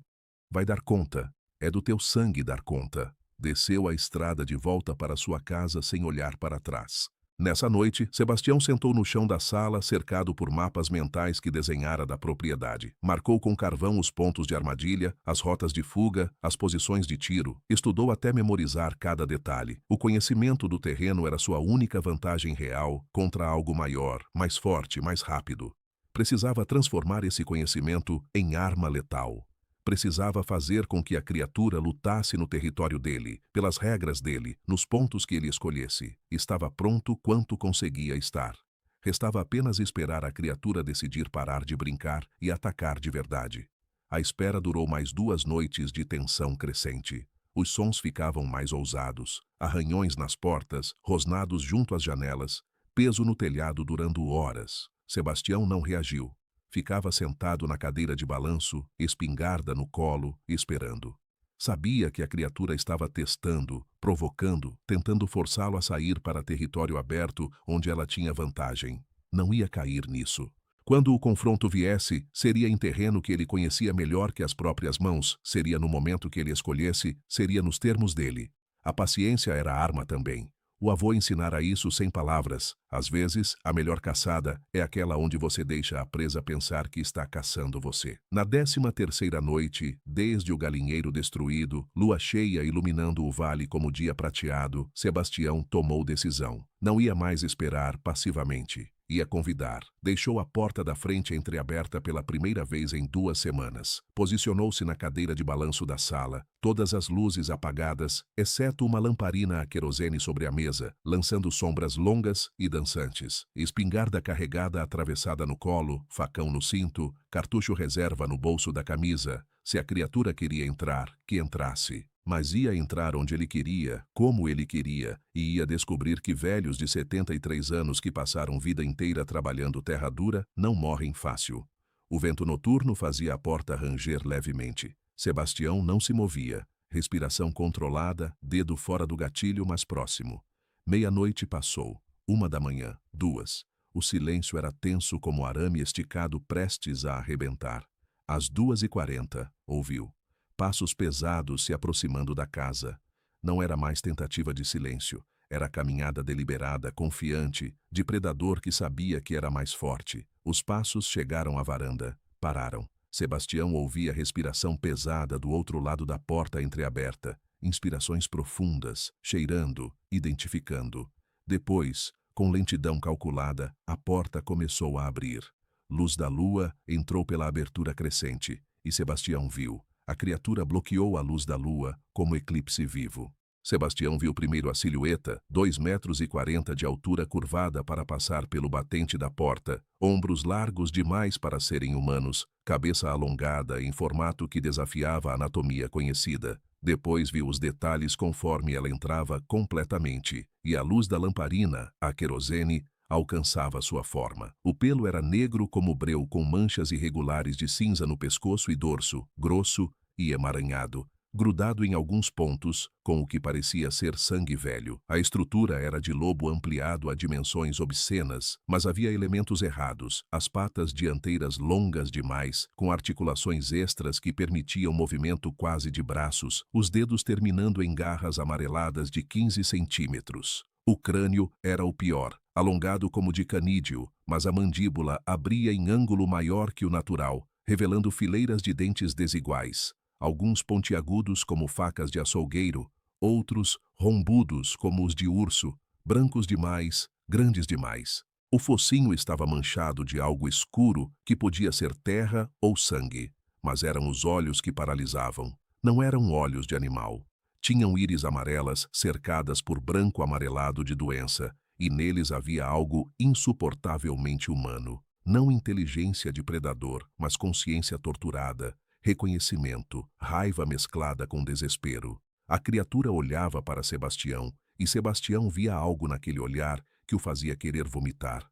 [SPEAKER 1] Vai dar conta. É do teu sangue dar conta. Desceu a estrada de volta para sua casa sem olhar para trás. Nessa noite, Sebastião sentou no chão da sala, cercado por mapas mentais que desenhara da propriedade. Marcou com carvão os pontos de armadilha, as rotas de fuga, as posições de tiro. Estudou até memorizar cada detalhe. O conhecimento do terreno era sua única vantagem real contra algo maior, mais forte, mais rápido. Precisava transformar esse conhecimento em arma letal. Precisava fazer com que a criatura lutasse no território dele, pelas regras dele, nos pontos que ele escolhesse. Estava pronto quanto conseguia estar. Restava apenas esperar a criatura decidir parar de brincar e atacar de verdade. A espera durou mais 2 noites de tensão crescente. Os sons ficavam mais ousados, arranhões nas portas, rosnados junto às janelas, peso no telhado durando horas. Sebastião não reagiu. Ficava sentado na cadeira de balanço, espingarda no colo, esperando. Sabia que a criatura estava testando, provocando, tentando forçá-lo a sair para território aberto onde ela tinha vantagem. Não ia cair nisso. Quando o confronto viesse, seria em terreno que ele conhecia melhor que as próprias mãos, seria no momento que ele escolhesse, seria nos termos dele. A paciência era arma também. O avô ensinara isso sem palavras. Às vezes, a melhor caçada é aquela onde você deixa a presa pensar que está caçando você. Na 13ª noite, desde o galinheiro destruído, lua cheia iluminando o vale como dia prateado, Sebastião tomou decisão. Não ia mais esperar passivamente. Ia convidar. Deixou a porta da frente entreaberta pela primeira vez em 2 semanas. Posicionou-se na cadeira de balanço da sala, todas as luzes apagadas, exceto uma lamparina a querosene sobre a mesa, lançando sombras longas e dançantes. Espingarda carregada atravessada no colo, facão no cinto, cartucho reserva no bolso da camisa. Se a criatura queria entrar, que entrasse. Mas ia entrar onde ele queria, como ele queria, e ia descobrir que velhos de 73 anos que passaram vida inteira trabalhando terra dura não morrem fácil. O vento noturno fazia a porta ranger levemente. Sebastião não se movia. Respiração controlada, dedo fora do gatilho, mas próximo. Meia-noite passou. 1 da manhã, 2. O silêncio era tenso como arame esticado prestes a arrebentar. Às 2h40, ouviu. Passos pesados se aproximando da casa. Não era mais tentativa de silêncio. Era caminhada deliberada, confiante, de predador que sabia que era mais forte. Os passos chegaram à varanda. Pararam. Sebastião ouvia a respiração pesada do outro lado da porta entreaberta. Inspirações profundas, cheirando, identificando. Depois, com lentidão calculada, a porta começou a abrir. Luz da lua entrou pela abertura crescente, e Sebastião viu. A criatura bloqueou a luz da lua, como eclipse vivo. Sebastião viu primeiro a silhueta, 2,40 m de altura curvada para passar pelo batente da porta, ombros largos demais para serem humanos, cabeça alongada em formato que desafiava a anatomia conhecida. Depois viu os detalhes conforme ela entrava completamente, e a luz da lamparina, a querosene, alcançava sua forma. O pelo era negro como breu com manchas irregulares de cinza no pescoço e dorso, grosso e emaranhado, grudado em alguns pontos, com o que parecia ser sangue velho. A estrutura era de lobo ampliado a dimensões obscenas, mas havia elementos errados, as patas dianteiras longas demais, com articulações extras que permitiam movimento quase de braços, os dedos terminando em garras amareladas de 15 centímetros. O crânio era o pior, alongado como de canídeo, mas a mandíbula abria em ângulo maior que o natural, revelando fileiras de dentes desiguais. Alguns pontiagudos como facas de açougueiro, outros rombudos como os de urso, brancos demais, grandes demais. O focinho estava manchado de algo escuro que podia ser terra ou sangue, mas eram os olhos que paralisavam. Não eram olhos de animal. Tinham íris amarelas cercadas por branco amarelado de doença, e neles havia algo insuportavelmente humano. Não inteligência de predador, mas consciência torturada, reconhecimento, raiva mesclada com desespero. A criatura olhava para Sebastião, e Sebastião via algo naquele olhar que o fazia querer vomitar.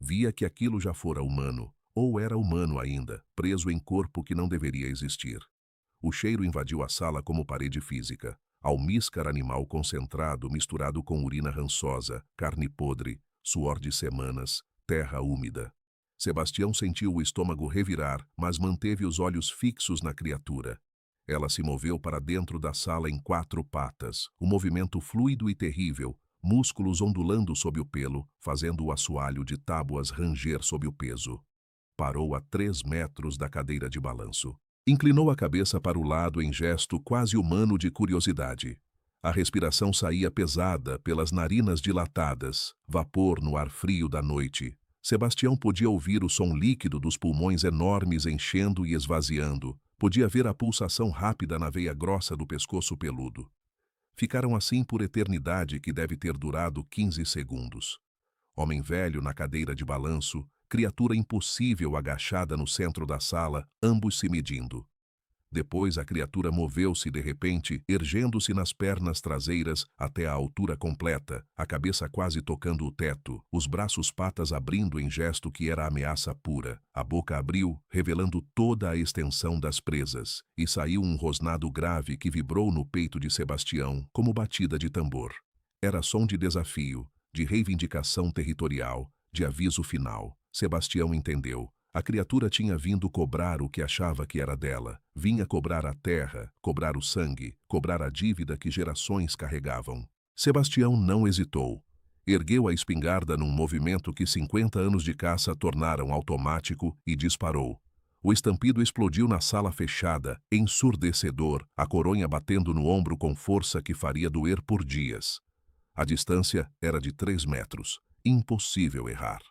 [SPEAKER 1] Via que aquilo já fora humano, ou era humano ainda, preso em corpo que não deveria existir. O cheiro invadiu a sala como parede física. Almíscar animal concentrado misturado com urina rançosa, carne podre, suor de semanas, terra úmida. Sebastião sentiu o estômago revirar, mas manteve os olhos fixos na criatura. Ela se moveu para dentro da sala em 4 patas, um movimento fluido e terrível, músculos ondulando sob o pelo, fazendo o assoalho de tábuas ranger sob o peso. Parou a 3 metros da cadeira de balanço. Inclinou a cabeça para o lado em gesto quase humano de curiosidade. A respiração saía pesada pelas narinas dilatadas, vapor no ar frio da noite. Sebastião podia ouvir o som líquido dos pulmões enormes enchendo e esvaziando. Podia ver a pulsação rápida na veia grossa do pescoço peludo. Ficaram assim por eternidade que deve ter durado 15 segundos. Homem velho na cadeira de balanço, criatura impossível agachada no centro da sala, ambos se medindo. Depois a criatura moveu-se de repente, erguendo-se nas pernas traseiras até a altura completa, a cabeça quase tocando o teto, os braços patas abrindo em gesto que era ameaça pura. A boca abriu, revelando toda a extensão das presas, e saiu um rosnado grave que vibrou no peito de Sebastião como batida de tambor. Era som de desafio, de reivindicação territorial, de aviso final. Sebastião entendeu. A criatura tinha vindo cobrar o que achava que era dela. Vinha cobrar a terra, cobrar o sangue, cobrar a dívida que gerações carregavam. Sebastião não hesitou. Ergueu a espingarda num movimento que 50 anos de caça tornaram automático e disparou. O estampido explodiu na sala fechada, ensurdecedor, a coronha batendo no ombro com força que faria doer por dias. A distância era de 3 metros. Impossível errar.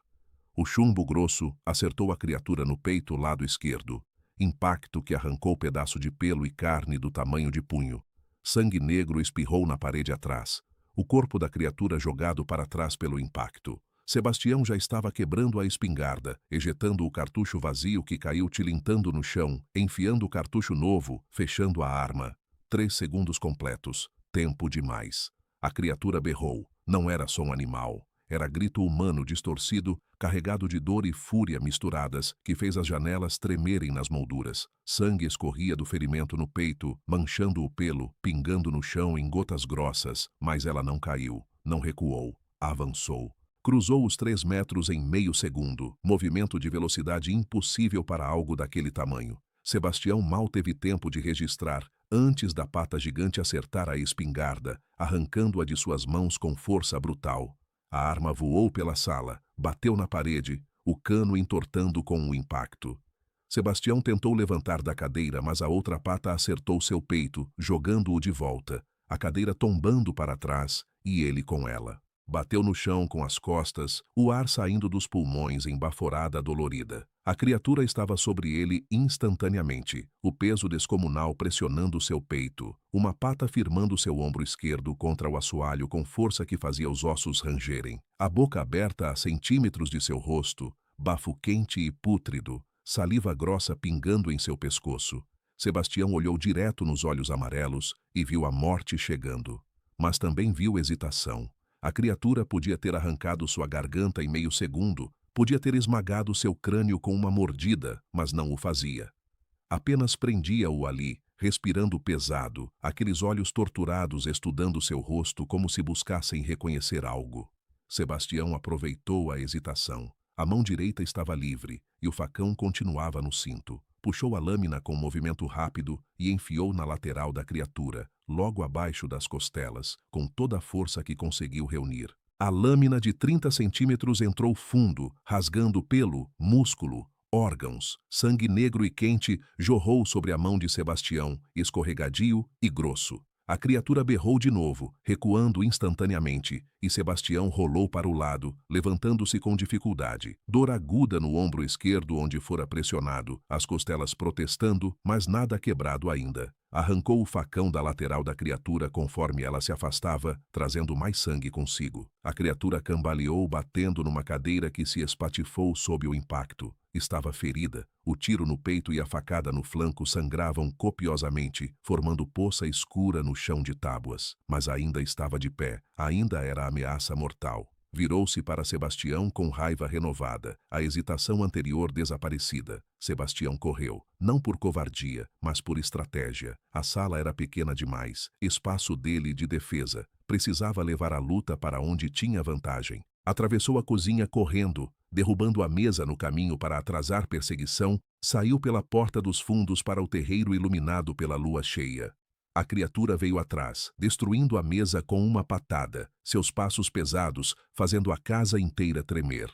[SPEAKER 1] O chumbo grosso acertou a criatura no peito lado esquerdo. Impacto que arrancou pedaço de pelo e carne do tamanho de punho. Sangue negro espirrou na parede atrás. O corpo da criatura jogado para trás pelo impacto. Sebastião já estava quebrando a espingarda, ejetando o cartucho vazio que caiu tilintando no chão, enfiando o cartucho novo, fechando a arma. 3 segundos completos. Tempo demais. A criatura berrou. Não era som animal. Era grito humano distorcido, carregado de dor e fúria misturadas, que fez as janelas tremerem nas molduras. Sangue escorria do ferimento no peito, manchando o pelo, pingando no chão em gotas grossas, mas ela não caiu, não recuou, avançou. Cruzou os 3 metros em meio segundo, movimento de velocidade impossível para algo daquele tamanho. Sebastião mal teve tempo de registrar, antes da pata gigante acertar a espingarda, arrancando-a de suas mãos com força brutal. A arma voou pela sala, bateu na parede, o cano entortando com o impacto. Sebastião tentou levantar da cadeira, mas a outra pata acertou seu peito, jogando-o de volta, a cadeira tombando para trás e ele com ela. bateu no chão com as costas, o ar saindo dos pulmões em baforada dolorida. A criatura estava sobre ele instantaneamente, o peso descomunal pressionando seu peito, uma pata firmando seu ombro esquerdo contra o assoalho com força que fazia os ossos rangerem. A boca aberta a centímetros de seu rosto, bafo quente e pútrido, saliva grossa pingando em seu pescoço. Sebastião olhou direto nos olhos amarelos e viu a morte chegando. Mas também viu hesitação. A criatura podia ter arrancado sua garganta em meio segundo, podia ter esmagado seu crânio com uma mordida, mas não o fazia. Apenas prendia-o ali, respirando pesado, aqueles olhos torturados estudando seu rosto como se buscassem reconhecer algo. Sebastião aproveitou a hesitação. A mão direita estava livre, e o facão continuava no cinto. Puxou a lâmina com um movimento rápido e enfiou na lateral da criatura, logo abaixo das costelas, com toda a força que conseguiu reunir. A lâmina de 30 centímetros entrou fundo, rasgando pelo, músculo, órgãos. Sangue negro e quente jorrou sobre a mão de Sebastião, escorregadio e grosso. A criatura berrou de novo, recuando instantaneamente, e Sebastião rolou para o lado, levantando-se com dificuldade. Dor aguda no ombro esquerdo onde fora pressionado, as costelas protestando, mas nada quebrado ainda. Arrancou o facão da lateral da criatura conforme ela se afastava, trazendo mais sangue consigo. A criatura cambaleou batendo numa cadeira que se espatifou sob o impacto. Estava ferida, o tiro no peito e a facada no flanco sangravam copiosamente, formando poça escura no chão de tábuas. Mas ainda estava de pé, ainda era ameaça mortal. Virou-se para Sebastião com raiva renovada, a hesitação anterior desaparecida. Sebastião correu, não por covardia, mas por estratégia. A sala era pequena demais, espaço dele de defesa. Precisava levar a luta para onde tinha vantagem. Atravessou a cozinha correndo, derrubando a mesa no caminho para atrasar perseguição, saiu pela porta dos fundos para o terreiro iluminado pela lua cheia. A criatura veio atrás, destruindo a mesa com uma patada, seus passos pesados, fazendo a casa inteira tremer.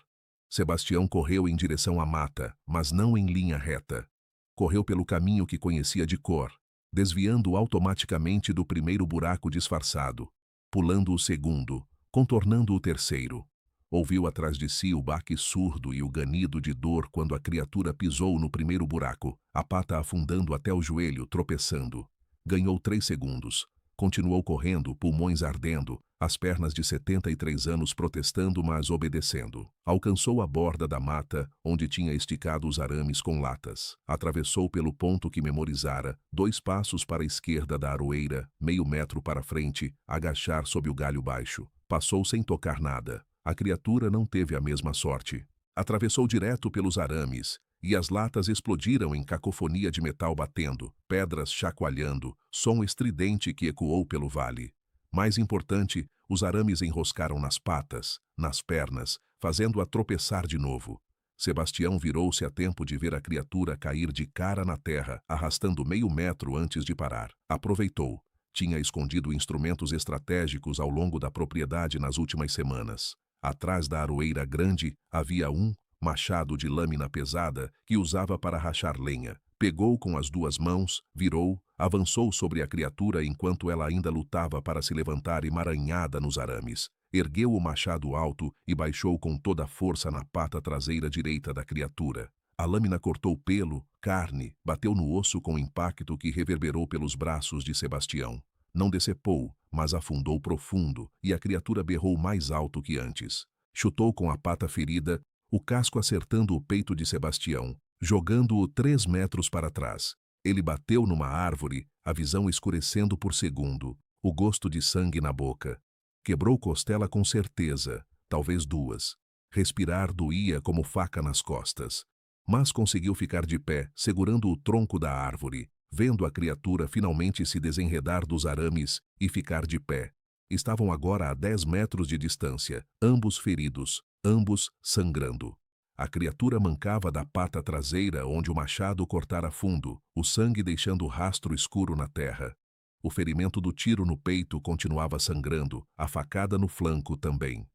[SPEAKER 1] Sebastião correu em direção à mata, mas não em linha reta. Correu pelo caminho que conhecia de cor, desviando automaticamente do primeiro buraco disfarçado, pulando o segundo, contornando o terceiro. Ouviu atrás de si o baque surdo e o ganido de dor quando a criatura pisou no primeiro buraco, a pata afundando até o joelho, tropeçando. Ganhou 3 segundos. Continuou correndo, pulmões ardendo, as pernas de 73 anos protestando, mas obedecendo. Alcançou a borda da mata, onde tinha esticado os arames com latas. Atravessou pelo ponto que memorizara, 2 passos para a esquerda da aroeira, meio metro para frente, agachar sob o galho baixo. Passou sem tocar nada. A criatura não teve a mesma sorte. Atravessou direto pelos arames, e as latas explodiram em cacofonia de metal batendo, pedras chacoalhando, som estridente que ecoou pelo vale. Mais importante, os arames enroscaram nas patas, nas pernas, fazendo-a tropeçar de novo. Sebastião virou-se a tempo de ver a criatura cair de cara na terra, arrastando meio metro antes de parar. Aproveitou. Tinha escondido instrumentos estratégicos ao longo da propriedade nas últimas semanas. Atrás da aroeira grande havia um machado de lâmina pesada que usava para rachar lenha. Pegou com as 2 mãos, virou, avançou sobre a criatura enquanto ela ainda lutava para se levantar emaranhada nos arames. Ergueu o machado alto e baixou com toda a força na pata traseira direita da criatura. A lâmina cortou pelo, carne, bateu no osso com impacto que reverberou pelos braços de Sebastião. Não decepou, mas afundou profundo, e a criatura berrou mais alto que antes. Chutou com a pata ferida, o casco acertando o peito de Sebastião, jogando-o 3 metros para trás. Ele bateu numa árvore, a visão escurecendo por segundo, o gosto de sangue na boca. Quebrou costela com certeza, talvez 2. Respirar doía como faca nas costas. Mas conseguiu ficar de pé, segurando o tronco da árvore, vendo a criatura finalmente se desenredar dos arames e ficar de pé. Estavam agora a 10 metros de distância, ambos feridos, ambos sangrando. A criatura mancava da pata traseira onde o machado cortara fundo, o sangue deixando rastro escuro na terra. O ferimento do tiro no peito continuava sangrando, a facada no flanco também.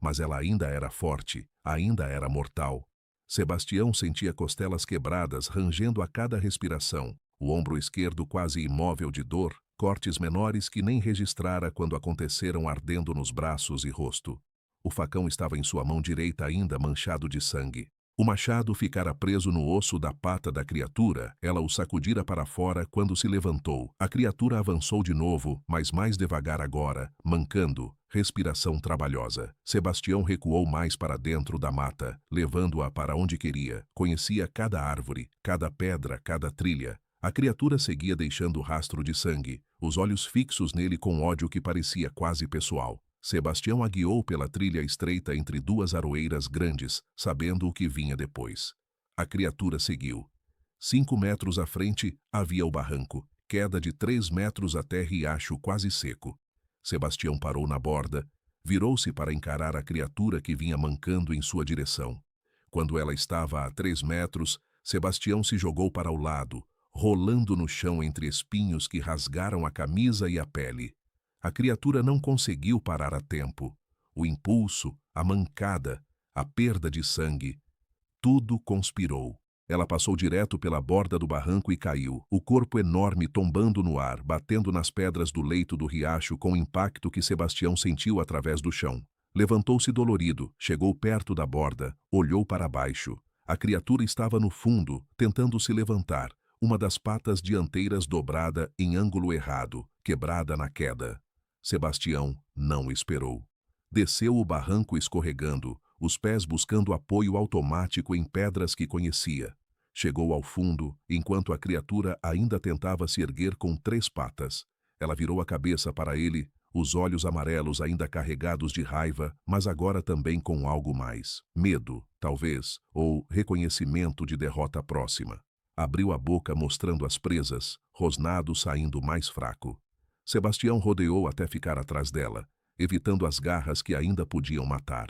[SPEAKER 1] Mas ela ainda era forte, ainda era mortal. Sebastião sentia costelas quebradas rangendo a cada respiração, o ombro esquerdo quase imóvel de dor, cortes menores que nem registrara quando aconteceram, ardendo nos braços e rosto. O facão estava em sua mão direita ainda manchado de sangue. O machado ficara preso no osso da pata da criatura, ela o sacudira para fora quando se levantou. A criatura avançou de novo, mas mais devagar agora, mancando, respiração trabalhosa. Sebastião recuou mais para dentro da mata, levando-a para onde queria. Conhecia cada árvore, cada pedra, cada trilha. A criatura seguia deixando rastro de sangue, os olhos fixos nele com ódio que parecia quase pessoal. Sebastião a guiou pela trilha estreita entre duas aroeiras grandes, sabendo o que vinha depois. A criatura seguiu. 5 metros à frente havia o barranco, queda de 3 metros até riacho quase seco. Sebastião parou na borda, virou-se para encarar a criatura que vinha mancando em sua direção. Quando ela estava a 3 metros, Sebastião se jogou para o lado, rolando no chão entre espinhos que rasgaram a camisa e a pele. A criatura não conseguiu parar a tempo. O impulso, a mancada, a perda de sangue, tudo conspirou. Ela passou direto pela borda do barranco e caiu, o corpo enorme tombando no ar, batendo nas pedras do leito do riacho com o impacto que Sebastião sentiu através do chão. Levantou-se dolorido, chegou perto da borda, olhou para baixo. A criatura estava no fundo, tentando se levantar, uma das patas dianteiras dobrada em ângulo errado, quebrada na queda. Sebastião não esperou. Desceu o barranco escorregando, os pés buscando apoio automático em pedras que conhecia. Chegou ao fundo, enquanto a criatura ainda tentava se erguer com 3 patas. Ela virou a cabeça para ele, os olhos amarelos ainda carregados de raiva, mas agora também com algo mais. Medo, talvez, ou reconhecimento de derrota próxima. Abriu a boca mostrando as presas, rosnado saindo mais fraco. Sebastião rodeou até ficar atrás dela, evitando as garras que ainda podiam matar.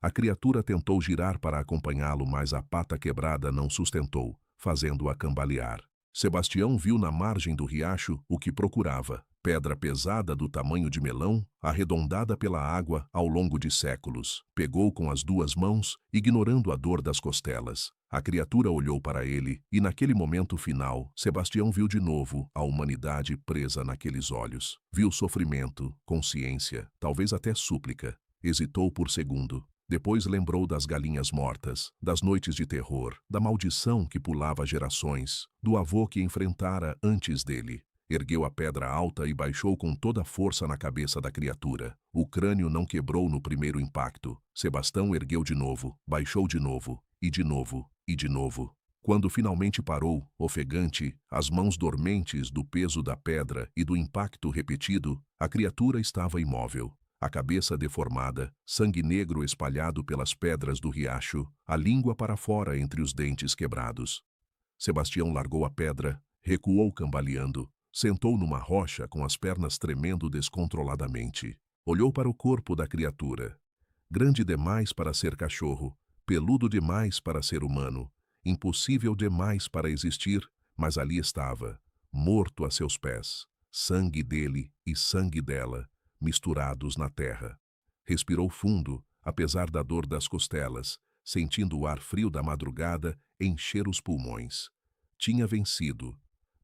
[SPEAKER 1] A criatura tentou girar para acompanhá-lo, mas a pata quebrada não sustentou, fazendo-a cambalear. Sebastião viu na margem do riacho o que procurava: pedra pesada do tamanho de melão, arredondada pela água ao longo de séculos. Pegou com as 2 mãos, ignorando a dor das costelas. A criatura olhou para ele, e naquele momento final, Sebastião viu de novo a humanidade presa naqueles olhos. Viu sofrimento, consciência, talvez até súplica. Hesitou por segundo. Depois lembrou das galinhas mortas, das noites de terror, da maldição que pulava gerações, do avô que enfrentara antes dele. Ergueu a pedra alta e baixou com toda a força na cabeça da criatura. O crânio não quebrou no primeiro impacto. Sebastião ergueu de novo, baixou de novo, e de novo, e de novo. Quando finalmente parou, ofegante, as mãos dormentes do peso da pedra e do impacto repetido, a criatura estava imóvel. A cabeça deformada, sangue negro espalhado pelas pedras do riacho, a língua para fora entre os dentes quebrados. Sebastião largou a pedra, recuou cambaleando, sentou numa rocha com as pernas tremendo descontroladamente. Olhou para o corpo da criatura. Grande demais para ser cachorro, peludo demais para ser humano, impossível demais para existir, mas ali estava, morto a seus pés, sangue dele e sangue dela, misturados na terra. Respirou fundo, apesar da dor das costelas, sentindo o ar frio da madrugada encher os pulmões. Tinha vencido.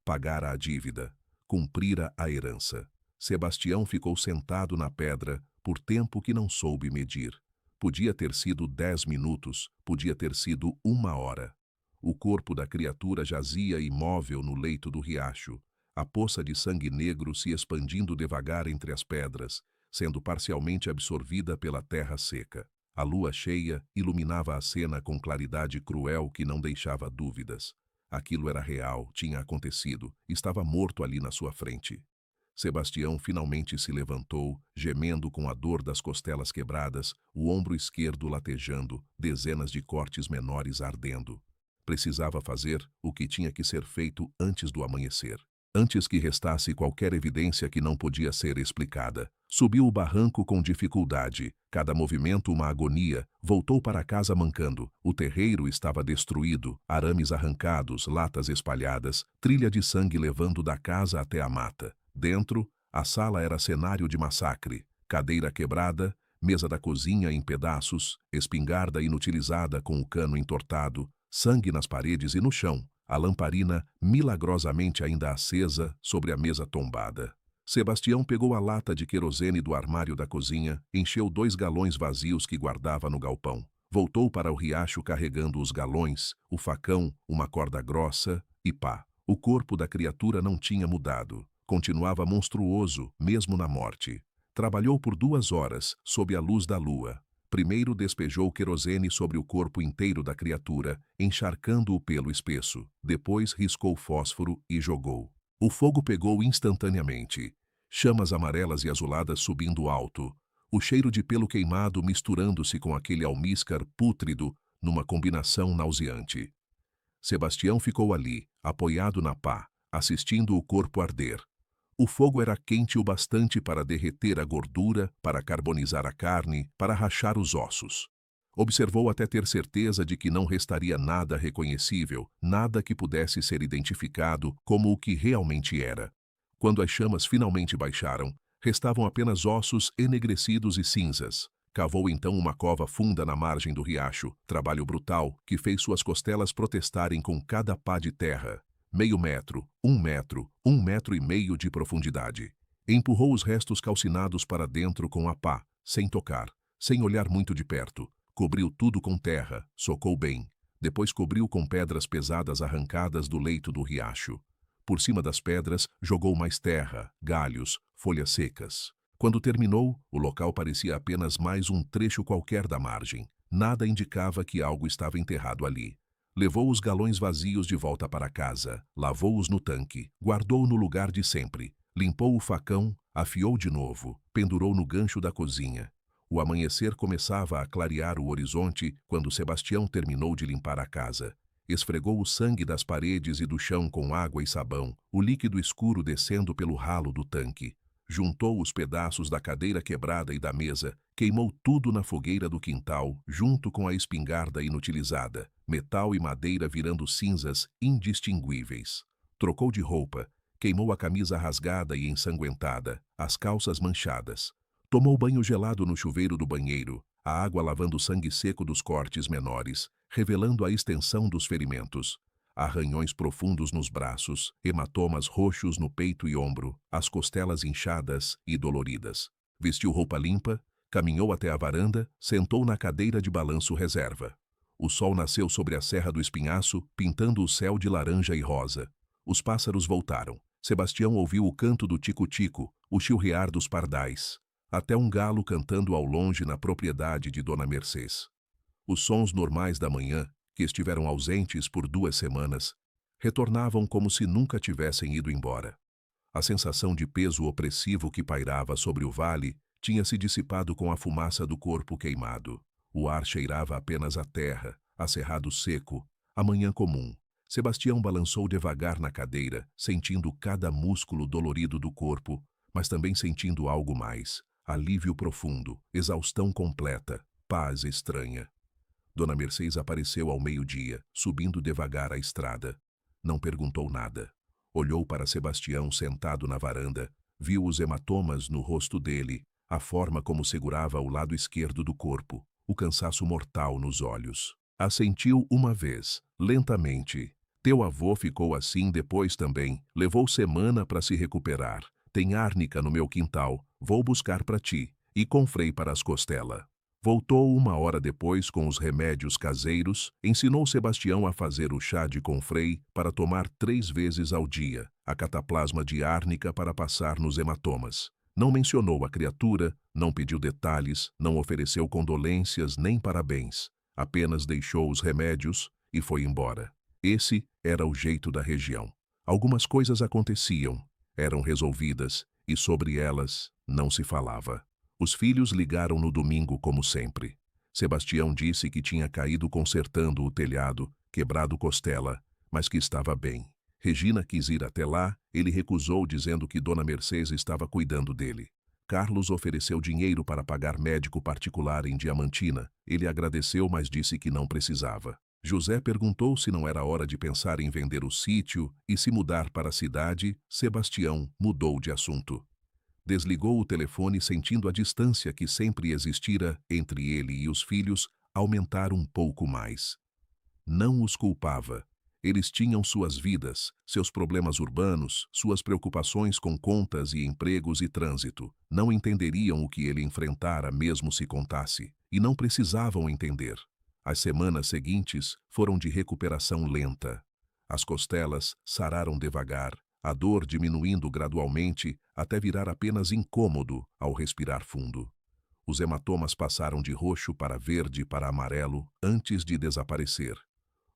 [SPEAKER 1] Pagara a dívida. Cumprira a herança. Sebastião ficou sentado na pedra por tempo que não soube medir. Podia ter sido 10 minutos, podia ter sido 1 hora. O corpo da criatura jazia imóvel no leito do riacho, a poça de sangue negro se expandindo devagar entre as pedras, sendo parcialmente absorvida pela terra seca. A lua cheia iluminava a cena com claridade cruel que não deixava dúvidas. Aquilo era real, tinha acontecido, estava morto ali na sua frente. Sebastião finalmente se levantou, gemendo com a dor das costelas quebradas, o ombro esquerdo latejando, dezenas de cortes menores ardendo. Precisava fazer o que tinha que ser feito antes do amanhecer. Antes que restasse qualquer evidência que não podia ser explicada. Subiu o barranco com dificuldade, cada movimento uma agonia, voltou para casa mancando. O terreiro estava destruído, arames arrancados, latas espalhadas, trilha de sangue levando da casa até a mata. Dentro, a sala era cenário de massacre, cadeira quebrada, mesa da cozinha em pedaços, espingarda inutilizada com o cano entortado, sangue nas paredes e no chão. A lamparina milagrosamente ainda acesa sobre a mesa tombada. Sebastião pegou a lata de querosene do armário da cozinha, encheu 2 galões vazios que guardava no galpão. Voltou para o riacho carregando os galões, o facão, uma corda grossa e pá. O corpo da criatura não tinha mudado. Continuava monstruoso, mesmo na morte. Trabalhou por 2 horas, sob a luz da lua. Primeiro despejou querosene sobre o corpo inteiro da criatura, encharcando-o pelo espesso. Depois riscou fósforo e jogou. O fogo pegou instantaneamente. Chamas amarelas e azuladas subindo alto. O cheiro de pelo queimado misturando-se com aquele almíscar pútrido numa combinação nauseante. Sebastião ficou ali, apoiado na pá, assistindo o corpo arder. O fogo era quente o bastante para derreter a gordura, para carbonizar a carne, para rachar os ossos. Observou até ter certeza de que não restaria nada reconhecível, nada que pudesse ser identificado como o que realmente era. Quando as chamas finalmente baixaram, restavam apenas ossos enegrecidos e cinzas. Cavou então uma cova funda na margem do riacho, trabalho brutal que fez suas costelas protestarem com cada pá de terra. Meio metro, 1 metro, 1,5 metros de profundidade. Empurrou os restos calcinados para dentro com a pá, sem tocar, sem olhar muito de perto. Cobriu tudo com terra, socou bem. Depois cobriu com pedras pesadas arrancadas do leito do riacho. Por cima das pedras, jogou mais terra, galhos, folhas secas. Quando terminou, o local parecia apenas mais um trecho qualquer da margem. Nada indicava que algo estava enterrado ali. Levou os galões vazios de volta para casa, lavou-os no tanque, guardou no lugar de sempre, limpou o facão, afiou de novo, pendurou no gancho da cozinha. O amanhecer começava a clarear o horizonte quando Sebastião terminou de limpar a casa. Esfregou o sangue das paredes e do chão com água e sabão, o líquido escuro descendo pelo ralo do tanque. Juntou os pedaços da cadeira quebrada e da mesa, queimou tudo na fogueira do quintal, junto com a espingarda inutilizada, metal e madeira virando cinzas indistinguíveis. Trocou de roupa, queimou a camisa rasgada e ensanguentada, as calças manchadas. Tomou banho gelado no chuveiro do banheiro, a água lavando o sangue seco dos cortes menores, revelando a extensão dos ferimentos. Arranhões profundos nos braços, hematomas roxos no peito e ombro, as costelas inchadas e doloridas. Vestiu roupa limpa, caminhou até a varanda, sentou na cadeira de balanço reserva. O sol nasceu sobre a Serra do Espinhaço, pintando o céu de laranja e rosa. Os pássaros voltaram. Sebastião ouviu o canto do tico-tico, o chilrear dos pardais. Até um galo cantando ao longe na propriedade de Dona Mercês. Os sons normais da manhã, que estiveram ausentes por 2 semanas, retornavam como se nunca tivessem ido embora. A sensação de peso opressivo que pairava sobre o vale tinha se dissipado com a fumaça do corpo queimado. O ar cheirava apenas a terra, a cerrado seco, a manhã comum. Sebastião balançou devagar na cadeira, sentindo cada músculo dolorido do corpo, mas também sentindo algo mais. Alívio profundo, exaustão completa, paz estranha. Dona Mercês apareceu ao meio-dia, subindo devagar a estrada. Não perguntou nada. Olhou para Sebastião sentado na varanda, viu os hematomas no rosto dele, a forma como segurava o lado esquerdo do corpo, o cansaço mortal nos olhos. Assentiu uma vez, lentamente. Teu avô ficou assim depois também, levou semana para se recuperar. Tem árnica no meu quintal, vou buscar para ti. E confrei para as costelas. Voltou 1 hora depois com os remédios caseiros, ensinou Sebastião a fazer o chá de confrei para tomar 3 vezes ao dia, a cataplasma de árnica para passar nos hematomas. Não mencionou a criatura, não pediu detalhes, não ofereceu condolências nem parabéns. Apenas deixou os remédios e foi embora. Esse era o jeito da região. Algumas coisas aconteciam, eram resolvidas, e sobre elas não se falava. Os filhos ligaram no domingo como sempre. Sebastião disse que tinha caído consertando o telhado, quebrado costela, mas que estava bem. Regina quis ir até lá, ele recusou dizendo que Dona Mercês estava cuidando dele. Carlos ofereceu dinheiro para pagar médico particular em Diamantina. Ele agradeceu, mas disse que não precisava. José perguntou se não era hora de pensar em vender o sítio e se mudar para a cidade. Sebastião mudou de assunto. Desligou o telefone sentindo a distância que sempre existira entre ele e os filhos aumentar um pouco mais. Não os culpava. Eles tinham suas vidas, seus problemas urbanos, suas preocupações com contas e empregos e trânsito. Não entenderiam o que ele enfrentara mesmo se contasse, e não precisavam entender. As semanas seguintes foram de recuperação lenta. As costelas sararam devagar, a dor diminuindo gradualmente até virar apenas incômodo ao respirar fundo. Os hematomas passaram de roxo para verde para amarelo antes de desaparecer.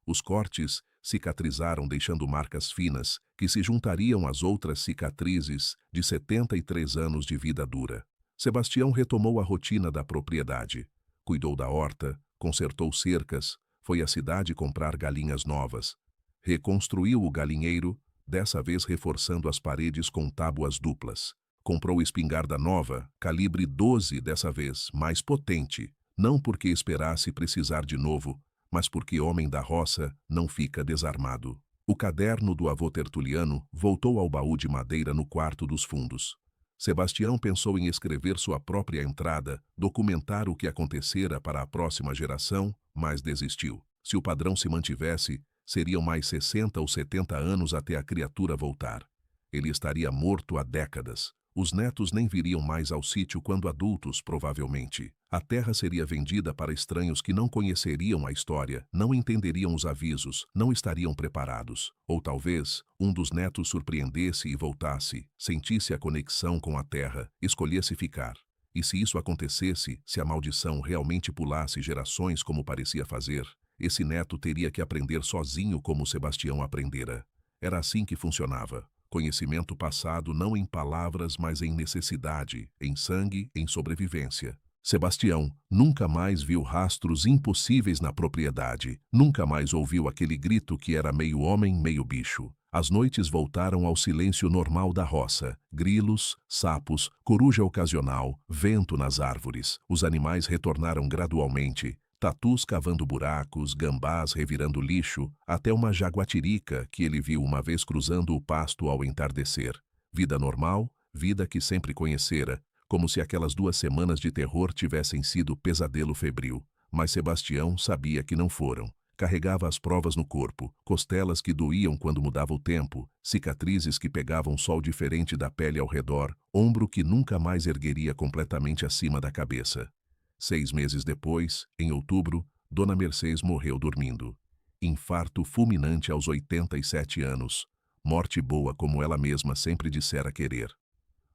[SPEAKER 1] Os cortes cicatrizaram deixando marcas finas que se juntariam às outras cicatrizes de 73 anos de vida dura. Sebastião retomou a rotina da propriedade. Cuidou da horta, consertou cercas, foi à cidade comprar galinhas novas. Reconstruiu o galinheiro, dessa vez reforçando as paredes com tábuas duplas. Comprou espingarda nova, calibre 12 dessa vez, mais potente, não porque esperasse precisar de novo, mas porque homem da roça não fica desarmado. O caderno do avô Tertuliano voltou ao baú de madeira no quarto dos fundos. Sebastião pensou em escrever sua própria entrada, documentar o que acontecera para a próxima geração, mas desistiu. Se o padrão se mantivesse, seriam mais 60 ou 70 anos até a criatura voltar. Ele estaria morto há décadas. Os netos nem viriam mais ao sítio quando adultos, provavelmente. A terra seria vendida para estranhos que não conheceriam a história, não entenderiam os avisos, não estariam preparados. Ou talvez, um dos netos surpreendesse e voltasse, sentisse a conexão com a terra, escolhesse ficar. E se isso acontecesse, se a maldição realmente pulasse gerações como parecia fazer, esse neto teria que aprender sozinho como Sebastião aprendera. Era assim que funcionava. Conhecimento passado não em palavras, mas em necessidade, em sangue, em sobrevivência. Sebastião nunca mais viu rastros impossíveis na propriedade, nunca mais ouviu aquele grito que era meio homem, meio bicho. As noites voltaram ao silêncio normal da roça. Grilos, sapos, coruja ocasional, vento nas árvores. Os animais retornaram gradualmente. Tatus cavando buracos, gambás revirando lixo, até uma jaguatirica que ele viu uma vez cruzando o pasto ao entardecer. Vida normal, vida que sempre conhecera, como se aquelas 2 semanas de terror tivessem sido pesadelo febril. Mas Sebastião sabia que não foram. Carregava as provas no corpo, costelas que doíam quando mudava o tempo, cicatrizes que pegavam sol diferente da pele ao redor, ombro que nunca mais ergueria completamente acima da cabeça. 6 meses depois, em outubro, Dona Mercês morreu dormindo. Infarto fulminante aos 87 anos. Morte boa como ela mesma sempre dissera querer.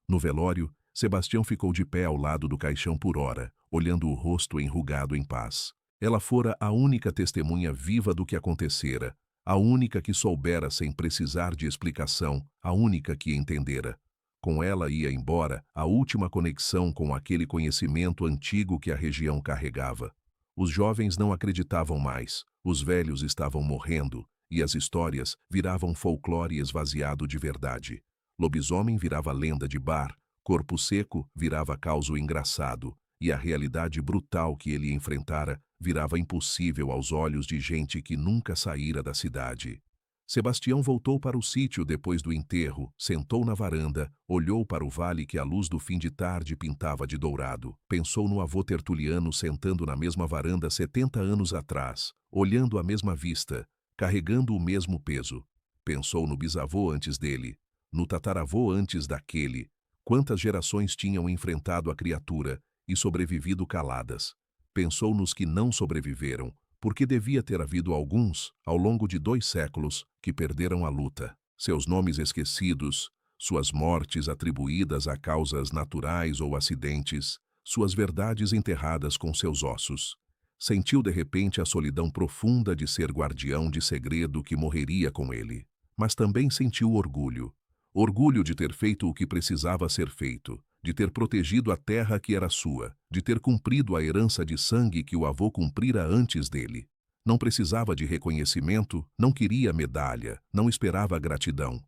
[SPEAKER 1] No velório, Sebastião ficou de pé ao lado do caixão por hora, olhando o rosto enrugado em paz. Ela fora a única testemunha viva do que acontecera, a única que soubera sem precisar de explicação, a única que entendera. Com ela ia embora a última conexão com aquele conhecimento antigo que a região carregava. Os jovens não acreditavam mais, os velhos estavam morrendo, e as histórias viravam folclore esvaziado de verdade. Lobisomem virava lenda de bar, corpo seco virava causo engraçado, e a realidade brutal que ele enfrentara virava impossível aos olhos de gente que nunca saíra da cidade. Sebastião voltou para o sítio depois do enterro, sentou na varanda, olhou para o vale que a luz do fim de tarde pintava de dourado. Pensou no avô Tertuliano sentando na mesma varanda 70 anos atrás, olhando a mesma vista, carregando o mesmo peso. Pensou no bisavô antes dele, no tataravô antes daquele. Quantas gerações tinham enfrentado a criatura e sobrevivido caladas. Pensou nos que não sobreviveram, porque devia ter havido alguns, ao longo de 2 séculos, que perderam a luta. Seus nomes esquecidos, suas mortes atribuídas a causas naturais ou acidentes, suas verdades enterradas com seus ossos. Sentiu de repente a solidão profunda de ser guardião de segredo que morreria com ele. Mas também sentiu orgulho. Orgulho de ter feito o que precisava ser feito, de ter protegido a terra que era sua, de ter cumprido a herança de sangue que o avô cumprira antes dele. Não precisava de reconhecimento, não queria medalha, não esperava gratidão.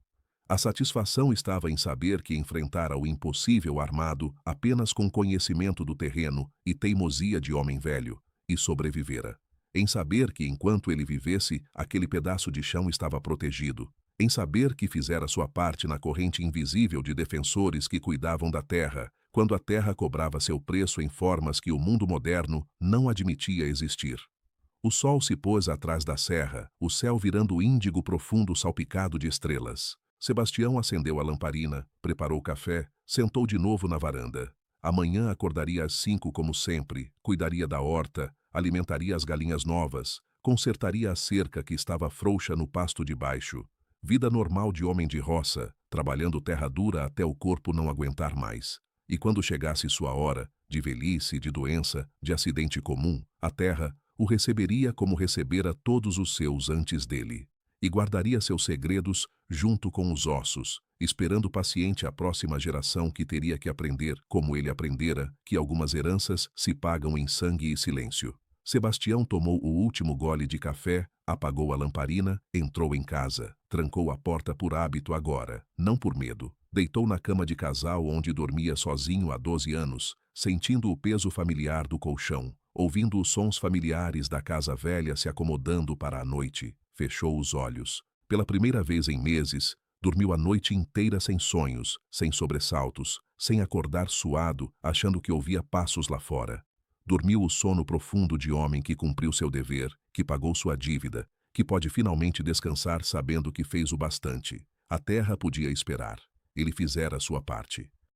[SPEAKER 1] A satisfação estava em saber que enfrentara o impossível armado apenas com conhecimento do terreno e teimosia de homem velho, e sobrevivera. Em saber que enquanto ele vivesse, aquele pedaço de chão estava protegido. Em saber que fizera sua parte na corrente invisível de defensores que cuidavam da terra, quando a terra cobrava seu preço em formas que o mundo moderno não admitia existir. O sol se pôs atrás da serra, o céu virando índigo profundo salpicado de estrelas. Sebastião acendeu a lamparina, preparou o café, sentou de novo na varanda. Amanhã acordaria às 5 como sempre, cuidaria da horta, alimentaria as galinhas novas, consertaria a cerca que estava frouxa no pasto de baixo. Vida normal de homem de roça, trabalhando terra dura até o corpo não aguentar mais. E quando chegasse sua hora, de velhice, de doença, de acidente comum, a terra o receberia como recebera todos os seus antes dele. E guardaria seus segredos junto com os ossos, esperando paciente a próxima geração que teria que aprender, como ele aprendera, que algumas heranças se pagam em sangue e silêncio. Sebastião tomou o último gole de café, apagou a lamparina, entrou em casa, trancou a porta por hábito agora, não por medo. Deitou na cama de casal onde dormia sozinho há 12 anos, sentindo o peso familiar do colchão, ouvindo os sons familiares da casa velha se acomodando para a noite. Fechou os olhos. Pela primeira vez em meses, dormiu a noite inteira sem sonhos, sem sobressaltos, sem acordar suado, achando que ouvia passos lá fora. Dormiu o sono profundo de homem que cumpriu seu dever, que pagou sua dívida, que pode finalmente descansar sabendo que fez o bastante. A terra podia esperar. Ele fizera a sua parte.